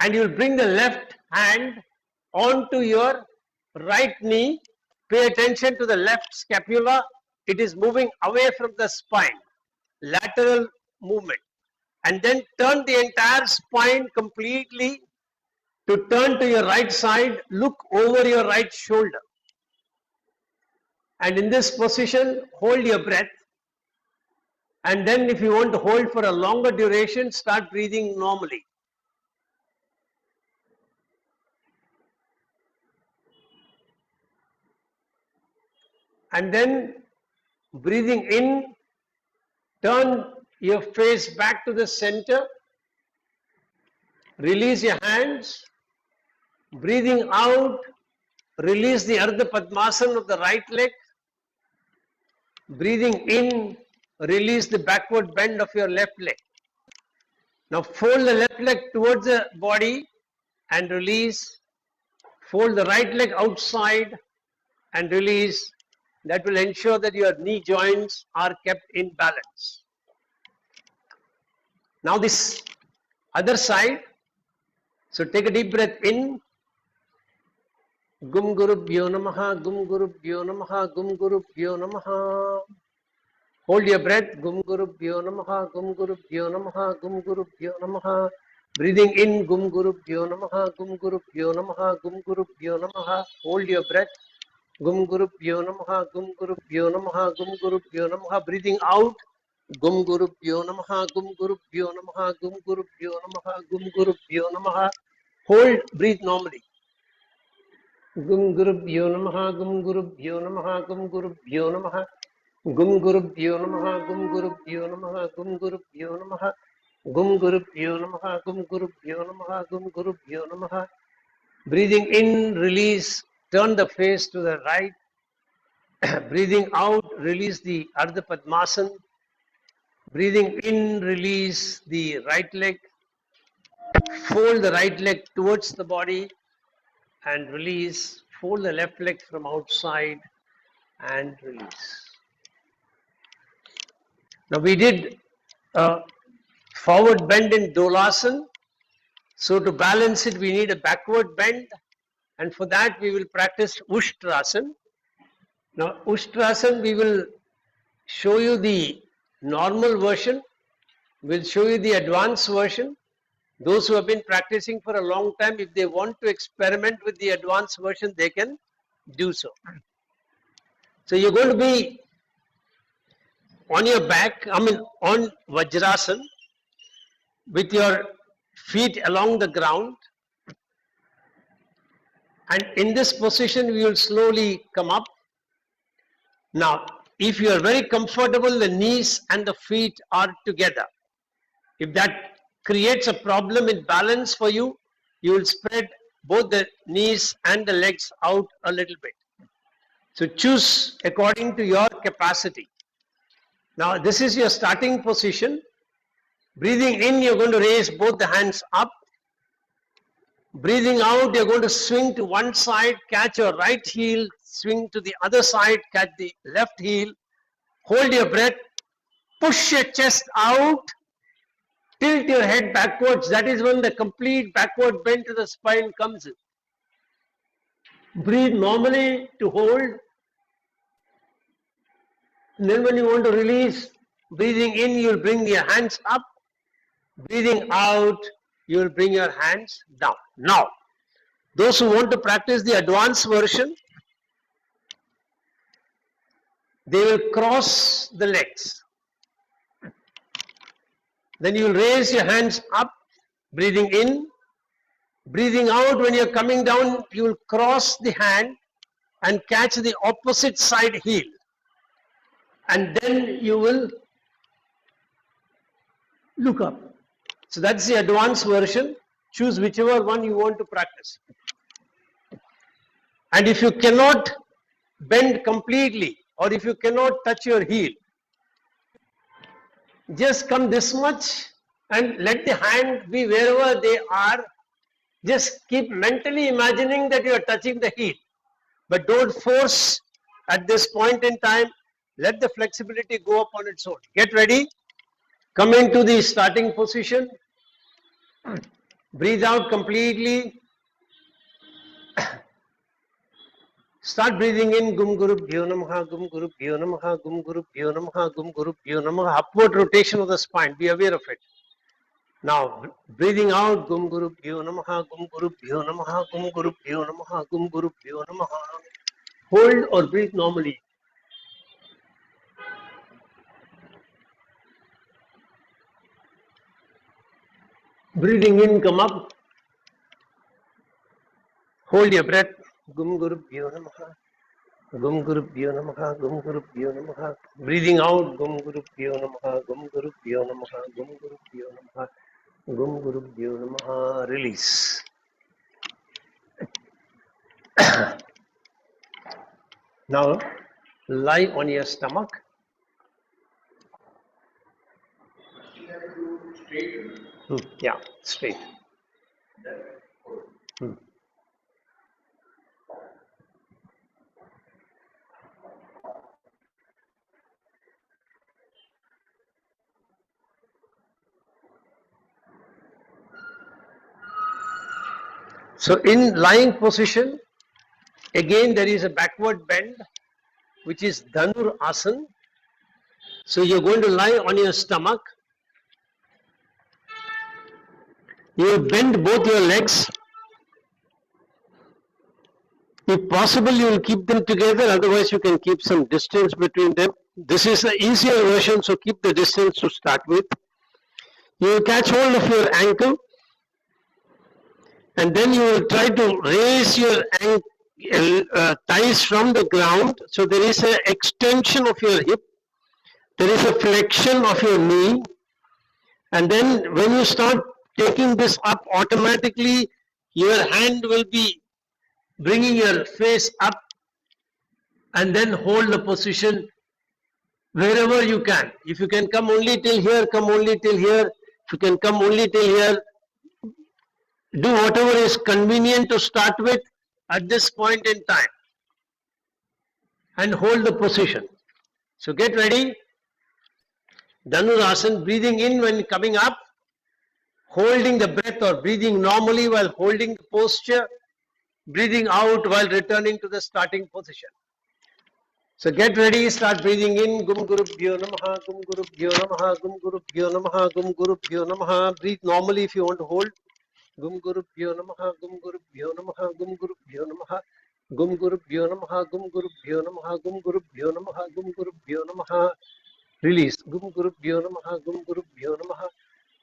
And you will bring the left hand onto your right knee. Pay attention to the left scapula. It is moving away from the spine. Lateral movement. And then turn the entire spine completely to turn to your right side. Look over your right shoulder. And in this position, hold your breath. And then if you want to hold for a longer duration, start breathing normally. And then breathing in, turn your face back to the center. Release your hands. Breathing out, release the Ardha Padmasana of the right leg. Breathing in, release the backward bend of your left leg. Now fold the left leg towards the body and release. Fold the right leg outside and release. That will ensure that your knee joints are kept in balance. Now this other side. So take a deep breath in. Gum Gurubhyo Namaha, Gum Gurubhyo Namaha, Gum Gurubhyo Namaha. Hold your breath. Gum Gurubhyo Namaha, Gum Gurubhyo Namaha, Gum Gurubhyo Namaha. Breathing in, Gum Gurubhyo Namaha, Gum Gurubhyo Namaha, Gum Gurubhyo Namaha. Hold your breath. Gum Gurubhyo Namaha, Gum Gurubhyo Namaha, Gum Gurubhyo Namaha. Breathing out. Gum Gurubhyo Namaha, Gum Gurubhyo Namaha, Gum Gurubhyo Namaha, Gum Gurubhyo Namaha. Hold, breathe normally. Gum Gurubhyo Namaha, Gum Gurubhyo Namaha, Gum Gurubhyo Namaha. Gum Gurubhyo Namaha, Gum Gurubhyo Namaha, Gum Gurubhyo Namaha. Gum Gurubhyo Namaha, Gum Gurubhyo Namaha, Gum Gurubhyo Namaha. Breathing in, release, turn the face to the right. Breathing out, release the Ardha Padmasana. Breathing in, release the right leg. Fold the right leg towards the body and release. Fold the left leg from outside and release. Now we did a forward bend in Dolasana. So to balance it, we need a backward bend. And for that, we will practice Ushtrasana. Now, Ushtrasana, we will show you the normal version. We'll show you the advanced version. Those who have been practicing for a long time, if they want to experiment with the advanced version, they can do so. So you're going to be on your back, on Vajrasana, with your feet along the ground. And in this position, we will slowly come up. Now, if you are very comfortable, the knees and the feet are together. If that creates a problem in balance for you, you will spread both the knees and the legs out a little bit. So choose according to your capacity. Now, this is your starting position. Breathing in, you're going to raise both the hands up. Breathing out, you're going to swing to one side, catch your right heel, swing to the other side, catch the left heel. Hold your breath, push your chest out, tilt your head backwards. That is when the complete backward bend to the spine comes in. Breathe normally to hold. And then when you want to release, breathing in, you'll bring your hands up. Breathing out, you will bring your hands down. Now, those who want to practice the advanced version, they will cross the legs. Then you will raise your hands up, breathing in. Breathing out, when you're coming down, you will cross the hand and catch the opposite side heel. And then you will look up. So that's the advanced version. Choose whichever one you want to practice. And if you cannot bend completely, or if you cannot touch your heel, just come this much and let the hand be wherever they are. Just keep mentally imagining that you are touching the heel. But don't force at this point in time. Let the flexibility go up on its own. Get ready. Come into the starting position. Breathe out completely. Start breathing in. Gum Gurubhyo Namaha, Gum Gurubhyo Namaha, Gum Gurubhyo Namaha, Gum Gurubhyo Namaha. Upward rotation of the spine. Be aware of it. Now, breathing out. Gum Gurubhyo Namaha, Gum Gurubhyo Namaha, Gum Gurubhyo Namaha, Gum Gurubhyo Namaha. Hold or breathe normally. Breathing in, come up. Hold your breath. Gum Gurubhyo Namaha. Gum Gurubhyo Namaha, Gum Gurubhyo Namaha. Breathing out, Gum Gurubhyo Namaha, Gum Gurubhyo Namaha, Gum Gurubhyo Namaha, Gum Gurubhyo Namaha. Release. Now lie on your stomach. Yeah, straight. So in lying position, again there is a backward bend, which is Dhanur Asana. So you're going to lie on your stomach. You will bend both your legs. If possible, you will keep them together, otherwise you can keep some distance between them. This is the easier version, so keep the distance to start with. You will catch hold of your ankle, and then you will try to raise your thighs from the ground. So there is an extension of your hip, there is a flexion of your knee, and then when you start taking this up, automatically your hand will be bringing your face up, and then hold the position wherever you can. If you can come only till here, come only till here. If you can come only till here, do whatever is convenient to start with at this point in time, and hold the position. So get ready. Dhanurasana, breathing in when coming up, holding the breath or breathing normally while holding the posture, breathing out while returning to the starting position. So get ready, start breathing in. Gum Gurubhyo Namaha, Gum Gurubhyo Namaha, Gum Gurubhyo Namaha, Gum Gurubhyo Namaha. Breathe normally if you want to hold. Gum Gurubhyo Namaha, Gum Gurubhyo Namaha, Gum Gurubhyo Namaha, Gum Gurubhyo Namaha, Gum Gurubhyo Namaha, Gum Gurubhyo Namaha, Gum Gurubhyo Namaha. Release. Gum Gurubhyo Namaha, Gum Gurubhyo Namaha,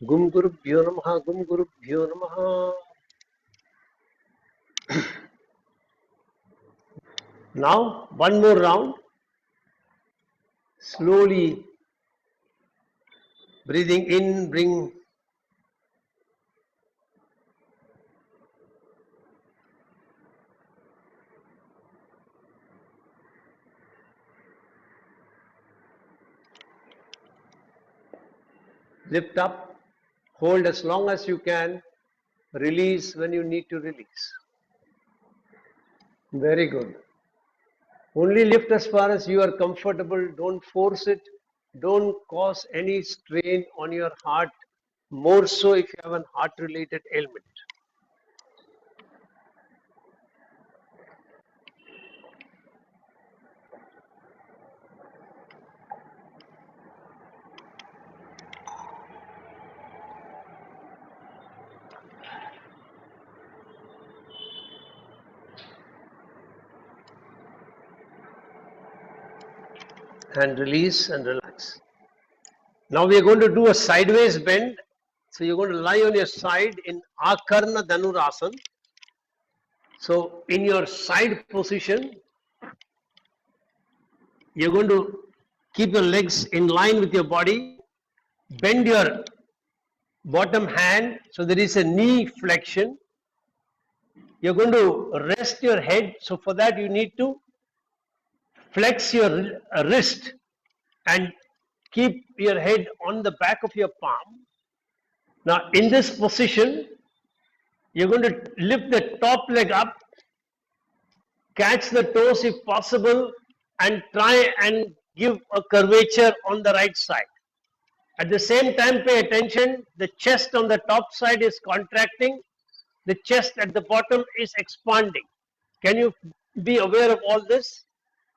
Gum Gurubhyo Namaha, Gum Gurubhyo Namaha. Now, one more round. Slowly breathing in, bring lift up, hold as long as you can, release when you need to release. Very good. Only lift as far as you are comfortable, don't force it, don't cause any strain on your heart, more so if you have an heart related ailment. And release and relax. Now we are going to do a sideways bend. So you're going to lie on your side in Akarna Dhanurasana. So in your side position, you're going to keep your legs in line with your body, bend your bottom hand, so there is a knee flexion. You're going to rest your head, so for that you need to flex your wrist and keep your head on the back of your palm. Now in this position, you're going to lift the top leg up, catch the toes if possible, and try and give a curvature on the right side. At the same time, pay attention, the chest on the top side is contracting, the chest at the bottom is expanding. Can you be aware of all this?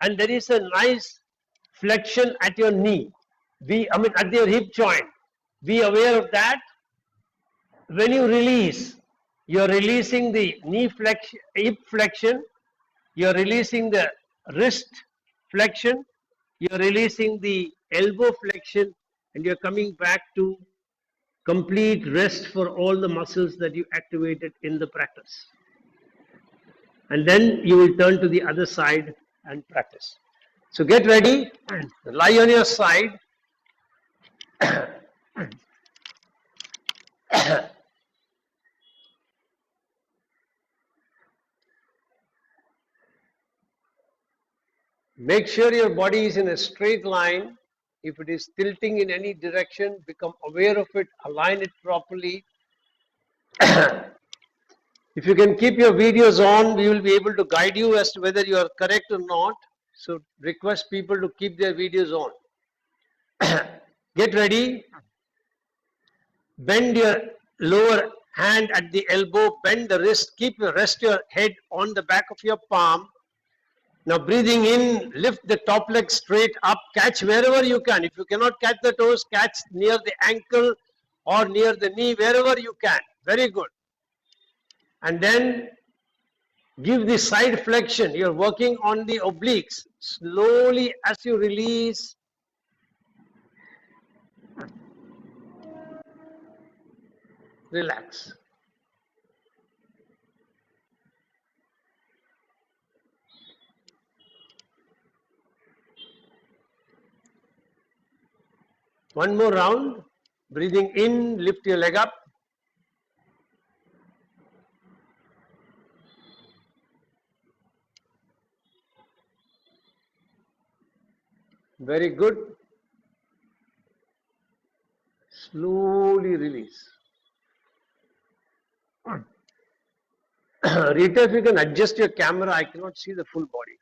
And there is a nice flexion at your knee, at your hip joint. Be aware of that. When you release, you're releasing the hip flexion, you're releasing the wrist flexion, you're releasing the elbow flexion, and you're coming back to complete rest for all the muscles that you activated in the practice. And then you will turn to the other side and practice. So get ready, lie on your side. Make sure your body is in a straight line. If it is tilting in any direction, become aware of it, align it properly. If you can keep your videos on, we will be able to guide you as to whether you are correct or not. So request people to keep their videos on. Get ready. Bend your lower hand at the elbow, bend the wrist, rest your head on the back of your palm. Now breathing in, lift the top leg straight up, catch wherever you can. If you cannot catch the toes, catch near the ankle or near the knee, wherever you can. Very good. And then give the side flexion. You're working on the obliques. Slowly as you release, relax. One more round. Breathing in, lift your leg up. Very good. Slowly release. Rita, if you can adjust your camera, I cannot see the full body.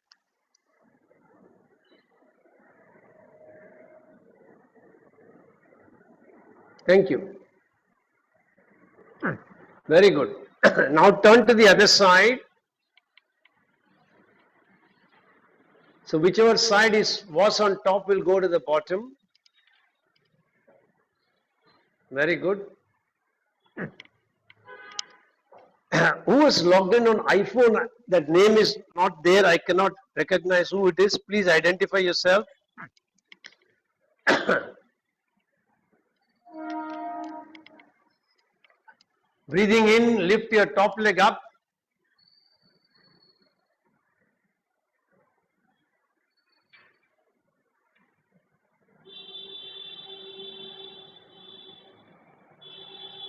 Thank you. Very good. Now turn to the other side. So whichever side was on top will go to the bottom. Very good. Who is logged in on iPhone? That name is not there. I cannot recognize who it is. Please identify yourself. Breathing in, lift your top leg up.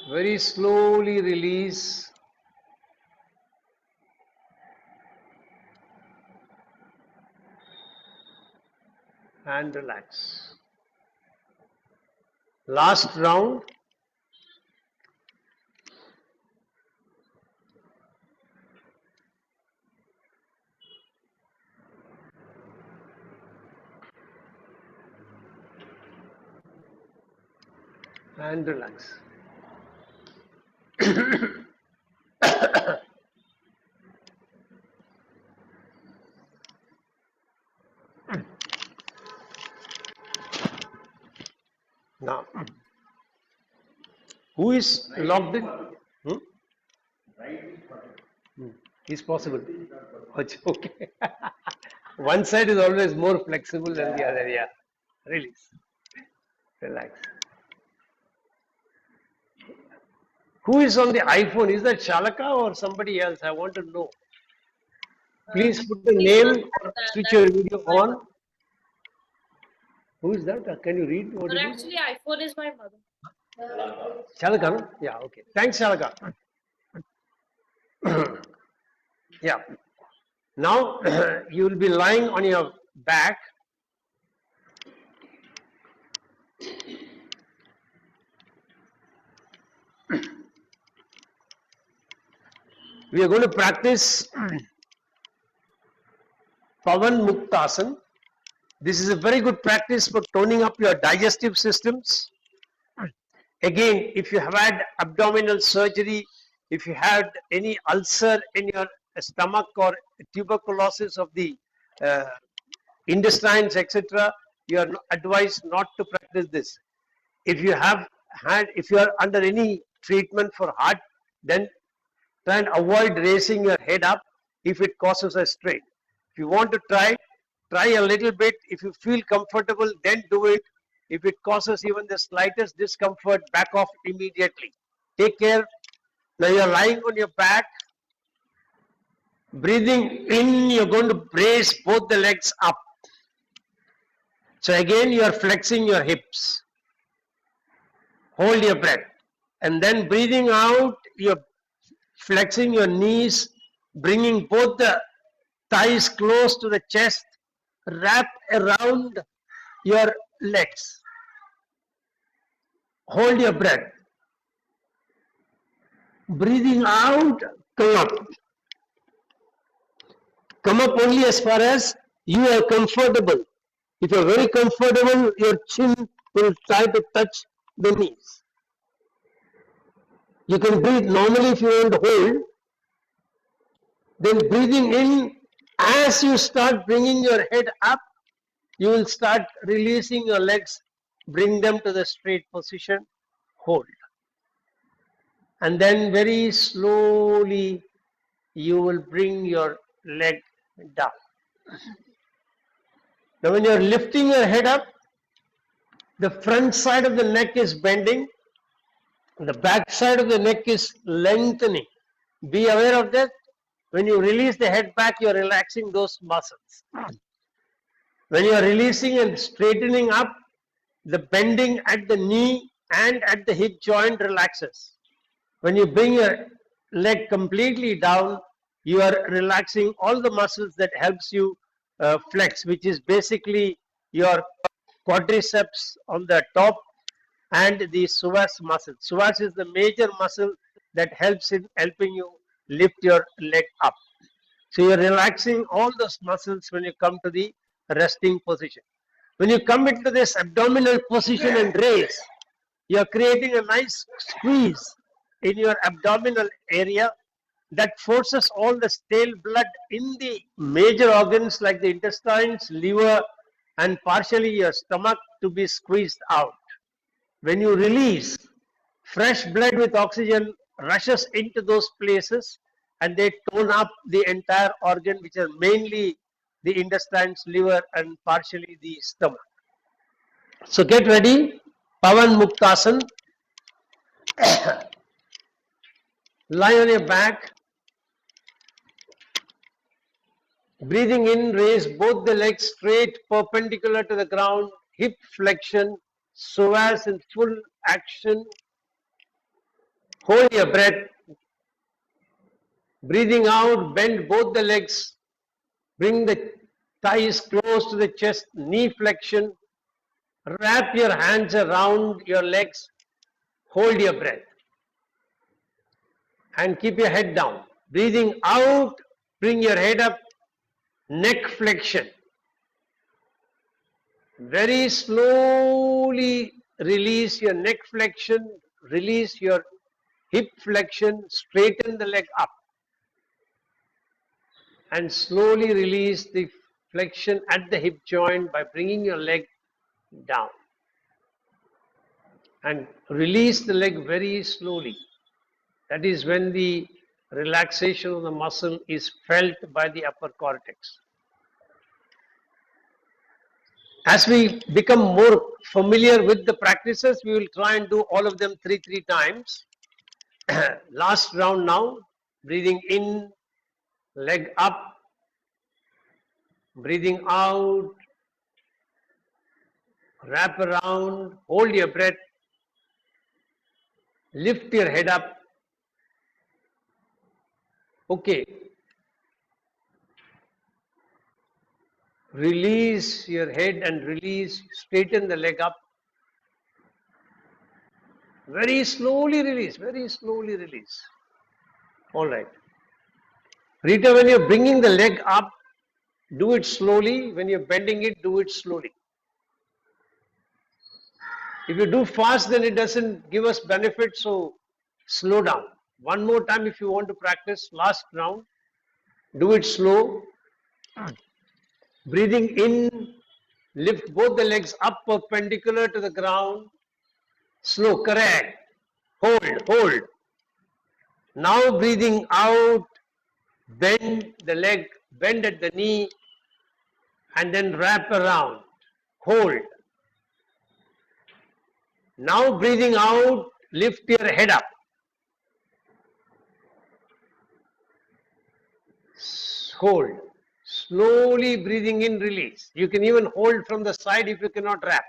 Very slowly release. And relax. Last round. And relax. Now, who is logged in? Is possible. Okay. One side is always more flexible than the other. Yeah. Release. Relax. Who is on the iPhone? Is that Shalaka or somebody else? I want to know. Please put the name or switch your video on. Who is that? Can you read what But it is? actually, iPhone is my mother. Shalaka, no? Yeah, okay. Thanks, Shalaka. Yeah. Now you will be lying on your back. We are going to practice Pavan Muktasana. This is a very good practice for toning up your digestive systems. Again, if you have had abdominal surgery, if you had any ulcer in your stomach or tuberculosis of the intestines, etc., you are advised not to practice this. If you are under any treatment for heart, then try and avoid raising your head up if it causes a strain. If you want to try a little bit. If you feel comfortable, then do it. If it causes even the slightest discomfort, back off immediately. Take care. Now you are lying on your back. Breathing in, you're going to brace both the legs up. So again, you are flexing your hips. Hold your breath. And then breathing out, you're flexing your knees, bringing both the thighs close to the chest, wrap around your legs. Hold your breath. Breathing out, come up. Come up only as far as you are comfortable. If you are very comfortable, your chin will try to touch the knees. You can breathe normally if you want to hold. Then breathing in, as you start bringing your head up, you will start releasing your legs, bring them to the straight position, hold. And then very slowly you will bring your leg down. Now when you are lifting your head up, the front side of the neck is bending, the back side of the neck is lengthening. Be aware of that. When you release the head back, you are relaxing those muscles. When you are releasing and straightening up, the bending at the knee and at the hip joint relaxes. When you bring your leg completely down, you are relaxing all the muscles that helps you flex, which is basically your quadriceps on the top and the psoas muscle. Psoas is the major muscle that helps in helping you lift your leg up. So you're relaxing all those muscles when you come to the resting position. When you come into this abdominal position and raise, you're creating a nice squeeze in your abdominal area that forces all the stale blood in the major organs like the intestines, liver, and partially your stomach to be squeezed out. When you release, fresh blood with oxygen rushes into those places and they tone up the entire organ, which are mainly the intestines, liver, and partially the stomach. So get ready. Pavan Muktasan. Lie on your back. Breathing in, raise both the legs straight, perpendicular to the ground, hip flexion, psoas in full action. Hold your breath. Breathing out, bend both the legs. Bring the thighs close to the chest, knee flexion. Wrap your hands around your legs. Hold your breath. And keep your head down. Breathing out, bring your head up, neck flexion. Very slowly release your neck flexion, release your hip flexion, straighten the leg up. And slowly release the flexion at the hip joint by bringing your leg down. And release the leg very slowly. That is when the relaxation of the muscle is felt by the upper cortex. As we become more familiar with the practices, we will try and do all of them three times. Last round now, breathing in, leg up, breathing out, wrap around, hold your breath, lift your head up. Okay. Release your head and release, straighten the leg up. Very slowly release, very slowly release. All right. Rita, when you're bringing the leg up, do it slowly. When you're bending it, do it slowly. If you do fast, then it doesn't give us benefit, so slow down. One more time if you want to practice, last round. Do it slow. Breathing in, lift both the legs up perpendicular to the ground. Slow, correct. Hold. Now breathing out, bend the leg, bend at the knee, and then wrap around. Hold. Now breathing out, lift your head up. hold. Slowly breathing in, release. You can even hold from the side if you cannot wrap.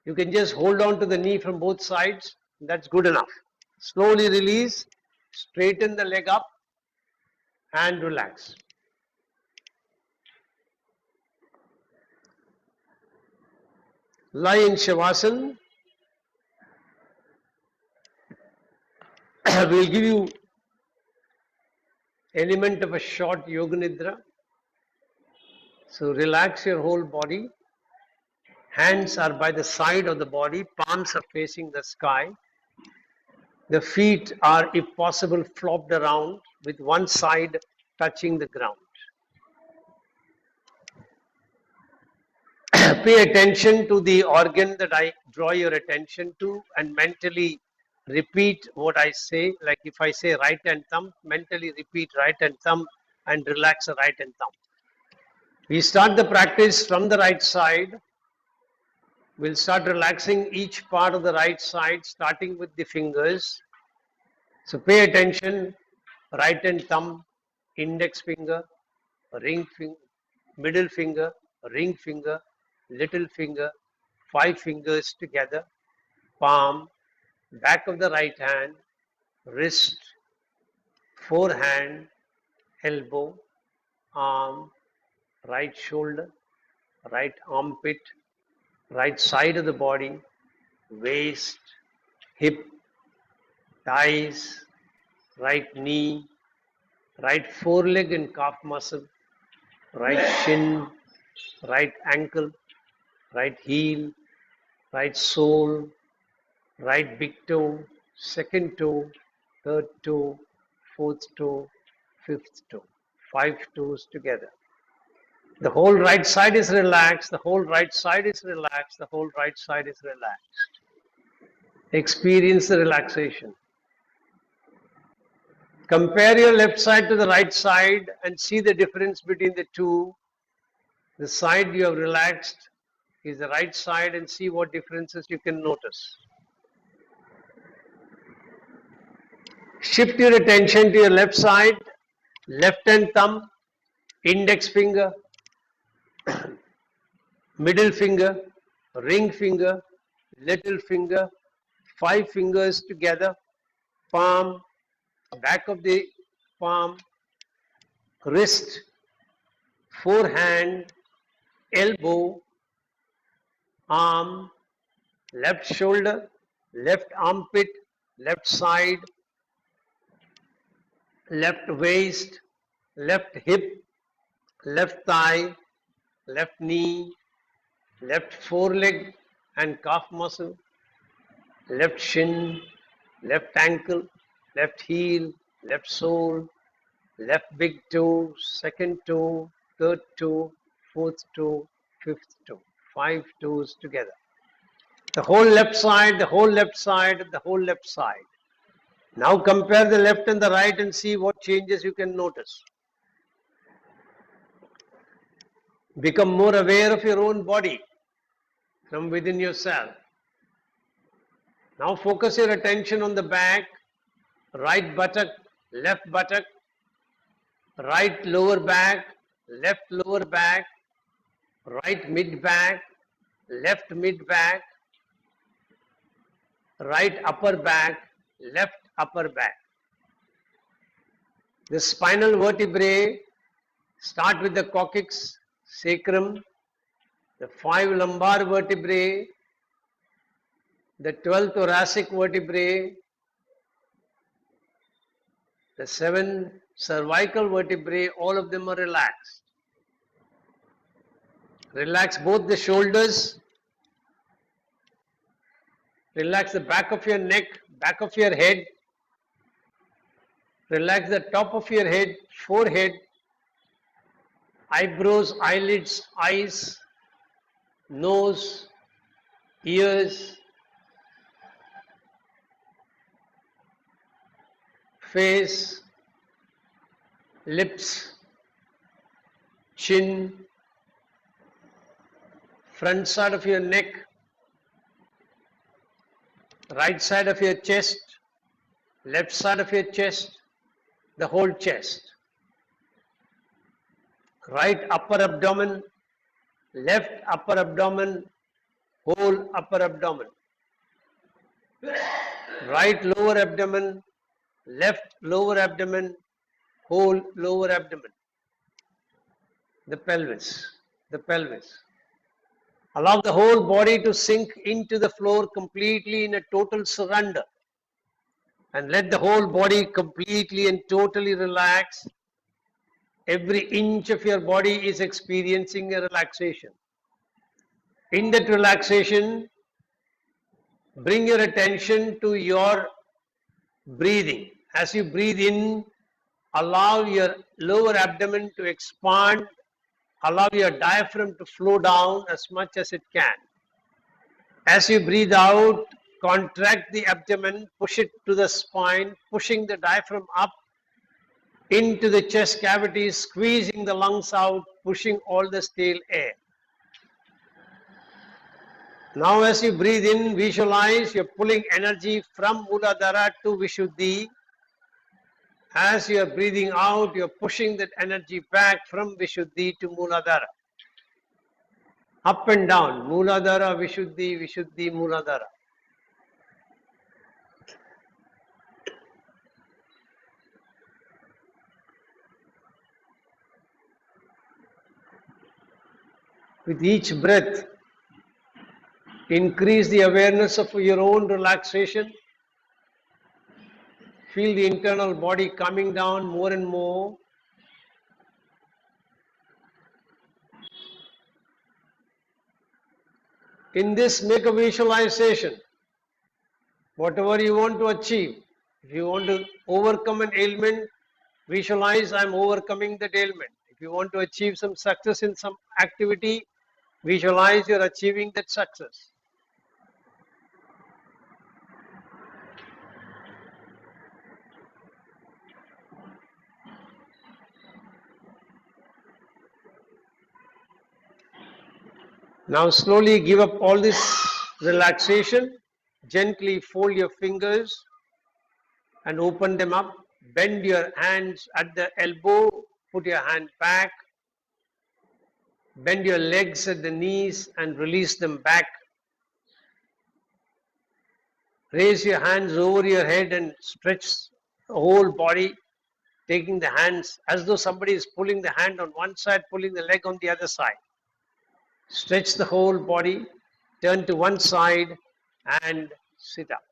You can just hold on to the knee from both sides. That's good enough. Slowly release, straighten the leg up and relax. Lie in Shavasana. We'll give you element of a short Yoga Nidra. So relax your whole body. Hands are by the side of the body, palms are facing the sky. The feet are, if possible, flopped around with one side touching the ground. Pay attention to the organ that I draw your attention to and mentally repeat what I say. Like if I say right hand thumb, mentally repeat right hand thumb and relax the right hand thumb. We start the practice from the right side. We'll start relaxing each part of the right side, starting with the fingers. So pay attention, right hand thumb, index finger, ring finger, middle finger, ring finger, little finger, 5 fingers together, palm, back of the right hand, wrist, forehand, elbow, arm, right shoulder, right armpit, right side of the body, waist, hip, thighs, right knee, right foreleg and calf muscle, right shin, right ankle, right heel, right sole, right big toe, second toe, third toe, fourth toe, fifth toe. 5 toes together. The whole right side is relaxed, the whole right side is relaxed, the whole right side is relaxed. Experience the relaxation. Compare your left side to the right side and see the difference between the two. The side you have relaxed is the right side and see what differences you can notice. Shift your attention to your left side, left hand thumb, index finger, middle finger, ring finger, little finger, 5 fingers together, palm, back of the palm, wrist, forehand, elbow, arm, left shoulder, left armpit, left side, left waist, left hip, left thigh, left knee, left foreleg and calf muscle, left shin, left ankle, left heel, left sole, left big toe, second toe, third toe, fourth toe, fifth toe. 5 toes together. The whole left side, the whole left side, the whole left side. Now compare the left and the right and see what changes you can notice. Become more aware of your own body from within yourself. Now focus your attention on the back, right buttock, left buttock, right lower back, left lower back, right mid back, left mid back, right upper back, left upper back. The spinal vertebrae start with the coccyx, sacrum, the 5 lumbar vertebrae, the 12 thoracic vertebrae, the 7 cervical vertebrae, all of them are relaxed. Relax both the shoulders, relax the back of your neck, back of your head, relax the top of your head, forehead, eyebrows, eyelids, eyes, nose, ears, face, lips, chin, front side of your neck, right side of your chest, left side of your chest, the whole chest. right upper abdomen, left upper abdomen, whole upper abdomen, right lower abdomen, left lower abdomen, whole lower abdomen, the pelvis, the pelvis. Allow the whole body to sink into the floor completely in a total surrender. And let the whole body completely and totally relax. Every inch of your body is experiencing a relaxation. In that relaxation, bring your attention to your breathing. As you breathe in, allow your lower abdomen to expand. Allow your diaphragm to flow down as much as it can. As you breathe out, contract the abdomen, push it to the spine, pushing the diaphragm up into the chest cavity, squeezing the lungs out, pushing all the stale air. Now as you breathe in, visualize you're pulling energy from Muladhara to Vishuddhi. As you're breathing out, you're pushing that energy back from Vishuddhi to Muladhara. Up and down, Muladhara, Vishuddhi, Vishuddhi, Muladhara. With each breath, increase the awareness of your own relaxation. Feel the internal body coming down more and more. In this, make a visualization. Whatever you want to achieve, if you want to overcome an ailment, visualize I'm overcoming that ailment. If you want to achieve some success in some activity, visualize you're achieving that success. Now slowly give up all this relaxation. Gently fold your fingers and open them up. Bend your hands at the elbow. Put your hand back. Bend your legs at the knees and release them back. Raise your hands over your head and stretch the whole body, taking the hands as though somebody is pulling the hand on one side, pulling the leg on the other side. Stretch the whole body, turn to one side and sit up.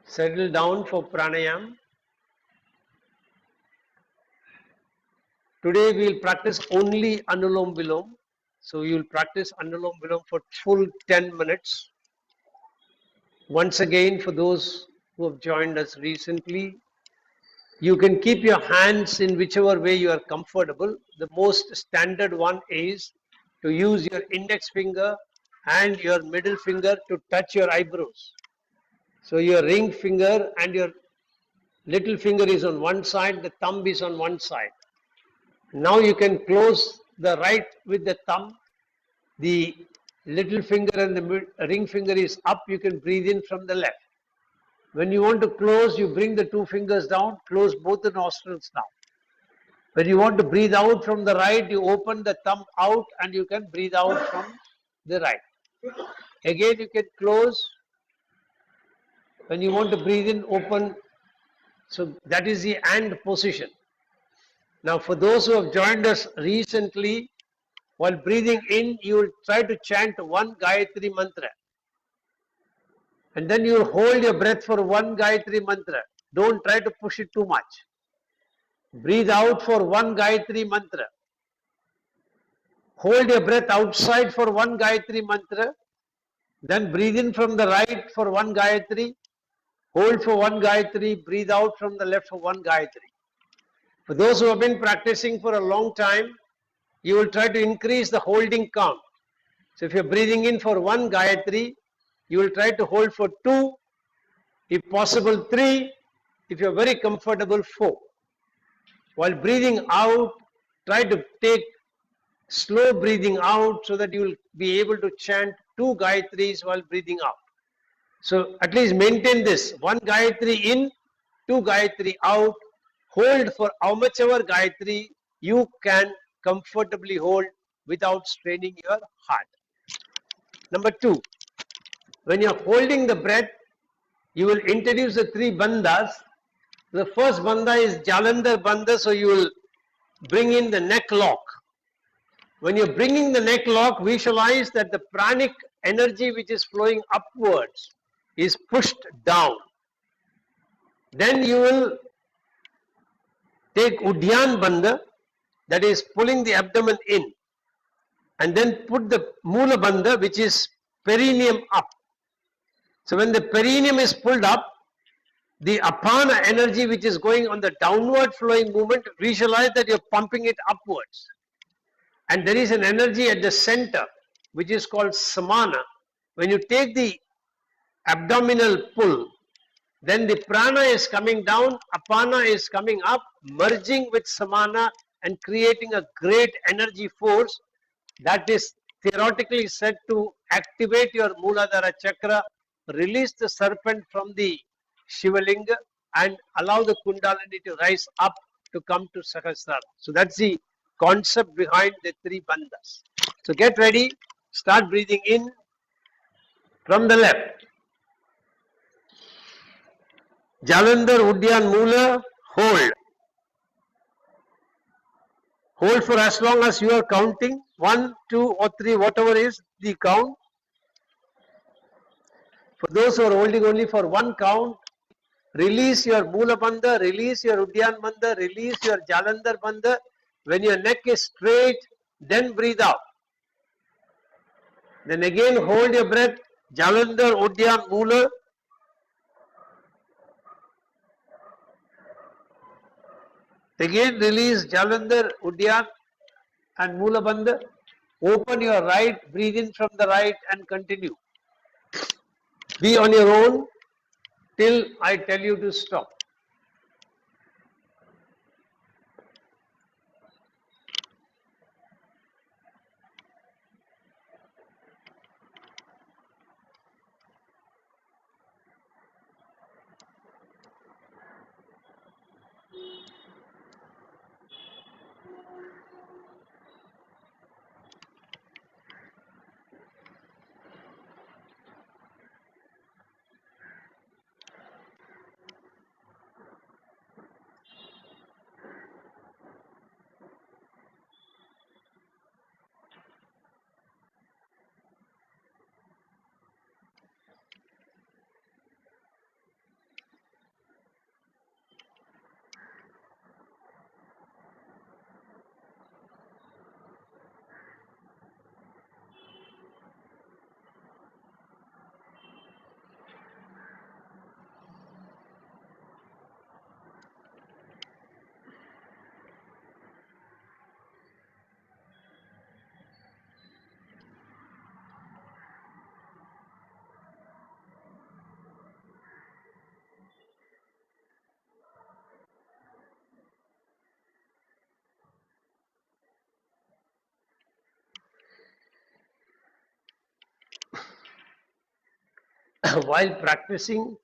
Settle down for pranayam. Today we will practice only Anulom Vilom. So you will practice Anulom Vilom for full 10 minutes. Once again, for those who have joined us recently, you can keep your hands in whichever way you are comfortable. The most standard one is to use your index finger and your middle finger to touch your eyebrows. So your ring finger and your little finger is on one side, the thumb is on one side. Now you can close the right with the thumb. The little finger and the ring finger is up. You can breathe in from the left. When you want to close, you bring the two fingers down, close both the nostrils now. When you want to breathe out from the right, you open the thumb out and you can breathe out from the right. Again, you can close. When you want to breathe in, open. So that is the and position. Now, for those who have joined us recently, while breathing in, you will try to chant one Gayatri mantra. And then you will hold your breath for one Gayatri mantra. Don't try to push it too much. Breathe out for one Gayatri mantra. Hold your breath outside for one Gayatri mantra. Then breathe in from the right for one Gayatri. Hold for one Gayatri. Breathe out from the left for one Gayatri. For those who have been practicing for a long time, you will try to increase the holding count. So if you're breathing in for one Gayatri, you will try to hold for two, if possible three, if you're very comfortable, four. While breathing out, try to take Slow breathing out so that you will be able to chant 2 Gayatris while breathing out. So at least maintain this. 1 Gayatri in, 2 Gayatri out. Hold for how much ever Gayatri you can comfortably hold without straining your heart. Number 2, when you are holding the breath, you will introduce the 3 bandhas. The first bandha is Jalandhar bandha, so you will bring in the neck lock. When you're bringing the neck lock, visualize that the pranic energy which is flowing upwards is pushed down. Then you will take Udyan bandha, that is pulling the abdomen in, and then put the Mula bandha, which is perineum up. So when the perineum is pulled up, the apana energy which is going on the downward flowing movement, visualize that you're pumping it upwards. And there is an energy at the center which is called samana. When you take the abdominal pull, then the prana is coming down, apana is coming up, merging with samana and creating a great energy force that is theoretically said to activate your Mooladhara chakra, release the serpent from the Shivalinga and allow the Kundalini to rise up to come to Sahasrara. So that's the concept behind the 3 bandhas. So get ready, start breathing in from the left. Jalandhar, Udyan, Mula, hold. Hold for as long as you are counting. 1, 2 or 3, whatever is the count. For those who are holding only for 1 count, release your Mula Bandha, release your Udyan Bandha, release your Jalandhar Bandha. When your neck is straight, then breathe out. Then again hold your breath, Jalandhar, Udyan, Mula. Again release Jalandhar, Udyan and Mula Bandha. Open your right, breathe in from the right and continue. Be on your own till I tell you to stop. While practicing,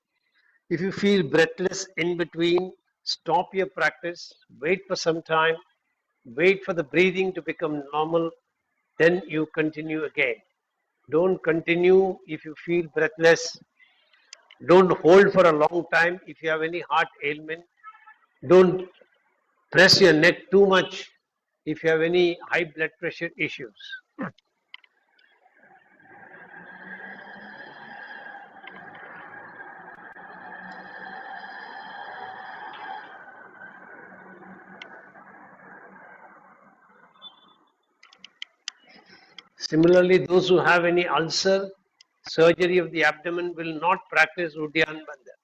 if you feel breathless in between, stop your practice, wait for some time, wait for the breathing to become normal, then you continue again. Don't continue if you feel breathless. Don't hold for a long time if you have any heart ailment. Don't press your neck too much if you have any high blood pressure issues. Similarly, those who have any ulcer, surgery of the abdomen will not practice Udyan Bandha.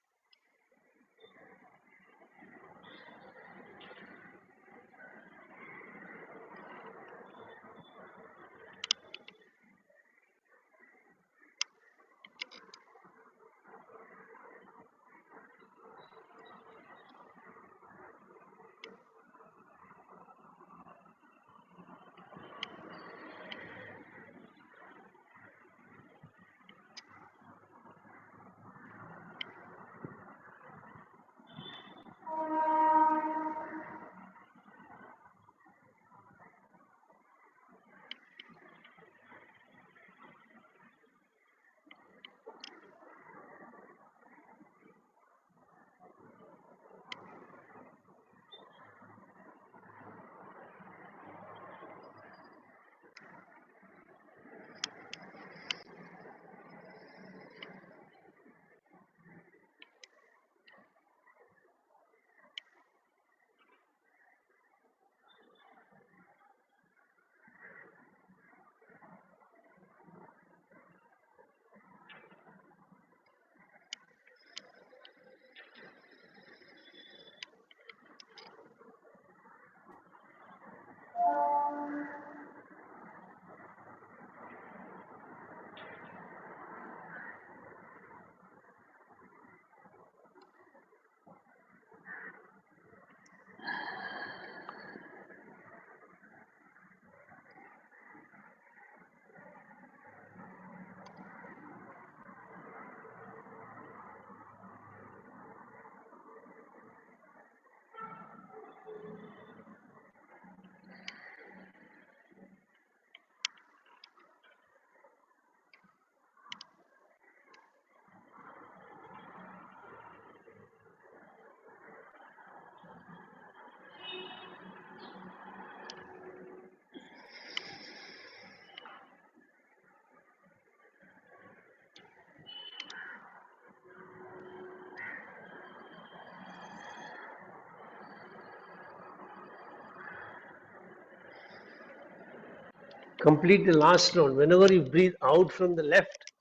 Complete the last round. Whenever you breathe out from the left,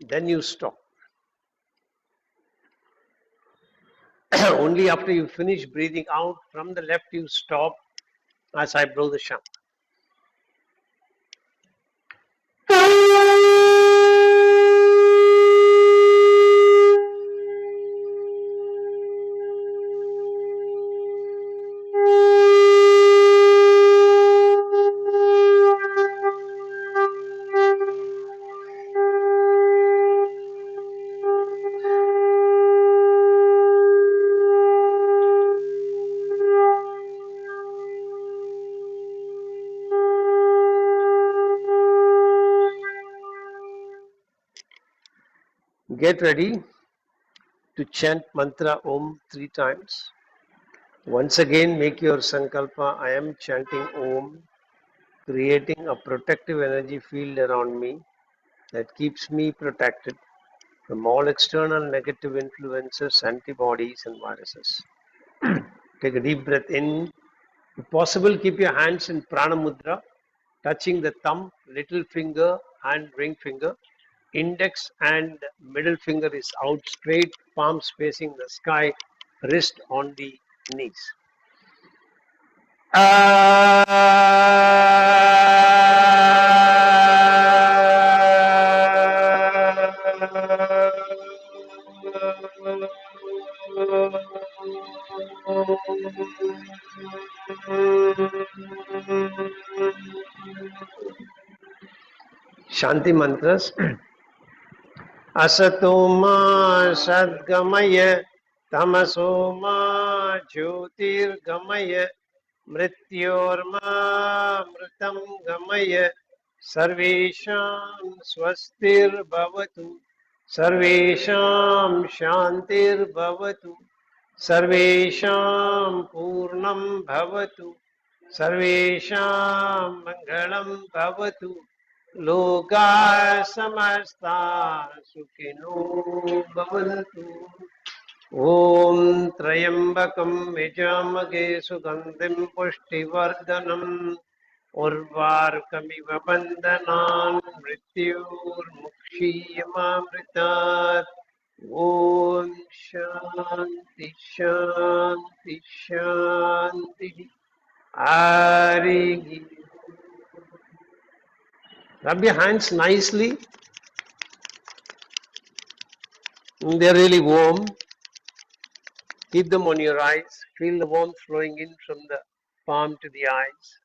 then you stop. Only after you finish breathing out from the left, you stop as I blow the sham. Get ready to chant mantra Om 3 times. Once again, make your sankalpa. I am chanting Om, creating a protective energy field around me that keeps me protected from all external negative influences, antibodies, and viruses. Take a deep breath in. If possible, keep your hands in prana mudra, touching the thumb, little finger, and ring finger. Index and middle finger is out straight, palms facing the sky, wrist on the knees. Shanti mantras. असतो मा सद्गमय तमसो मा ज्योतिर्गमय मृत्योर्मा मृतं गमय सर्वेषां स्वस्तिर्भवतु सर्वेषां शान्तिर्भवतु सर्वेषां पूर्णं भवतु सर्वेषां मङ्गलं भवतु लोका समस्ता सुखिनो भवन्तु ॐ त्र्यम्बकं यजामहे सुगन्धिं पुष्टिवर्धनम् उर्वारुकमिव बन्धनान् मृत्योर्मुक्षीयमामृतात् ॐ शान्ति शान्ति शान्तिः हरिः. Rub your hands nicely. They're really warm. Keep them on your eyes. Feel the warmth flowing in from the palm to the eyes.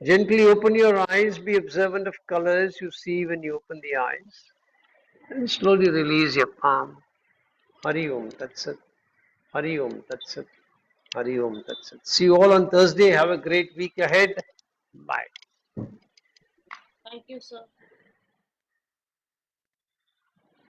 Gently open your eyes. Be observant of colors you see when you open the eyes. And slowly release your palm. Hari Om Tat Sat. Hari Om Tat Sat. Hari Om Tat Sat. See you all on Thursday. Have a great week ahead. Bye. Thank you, sir.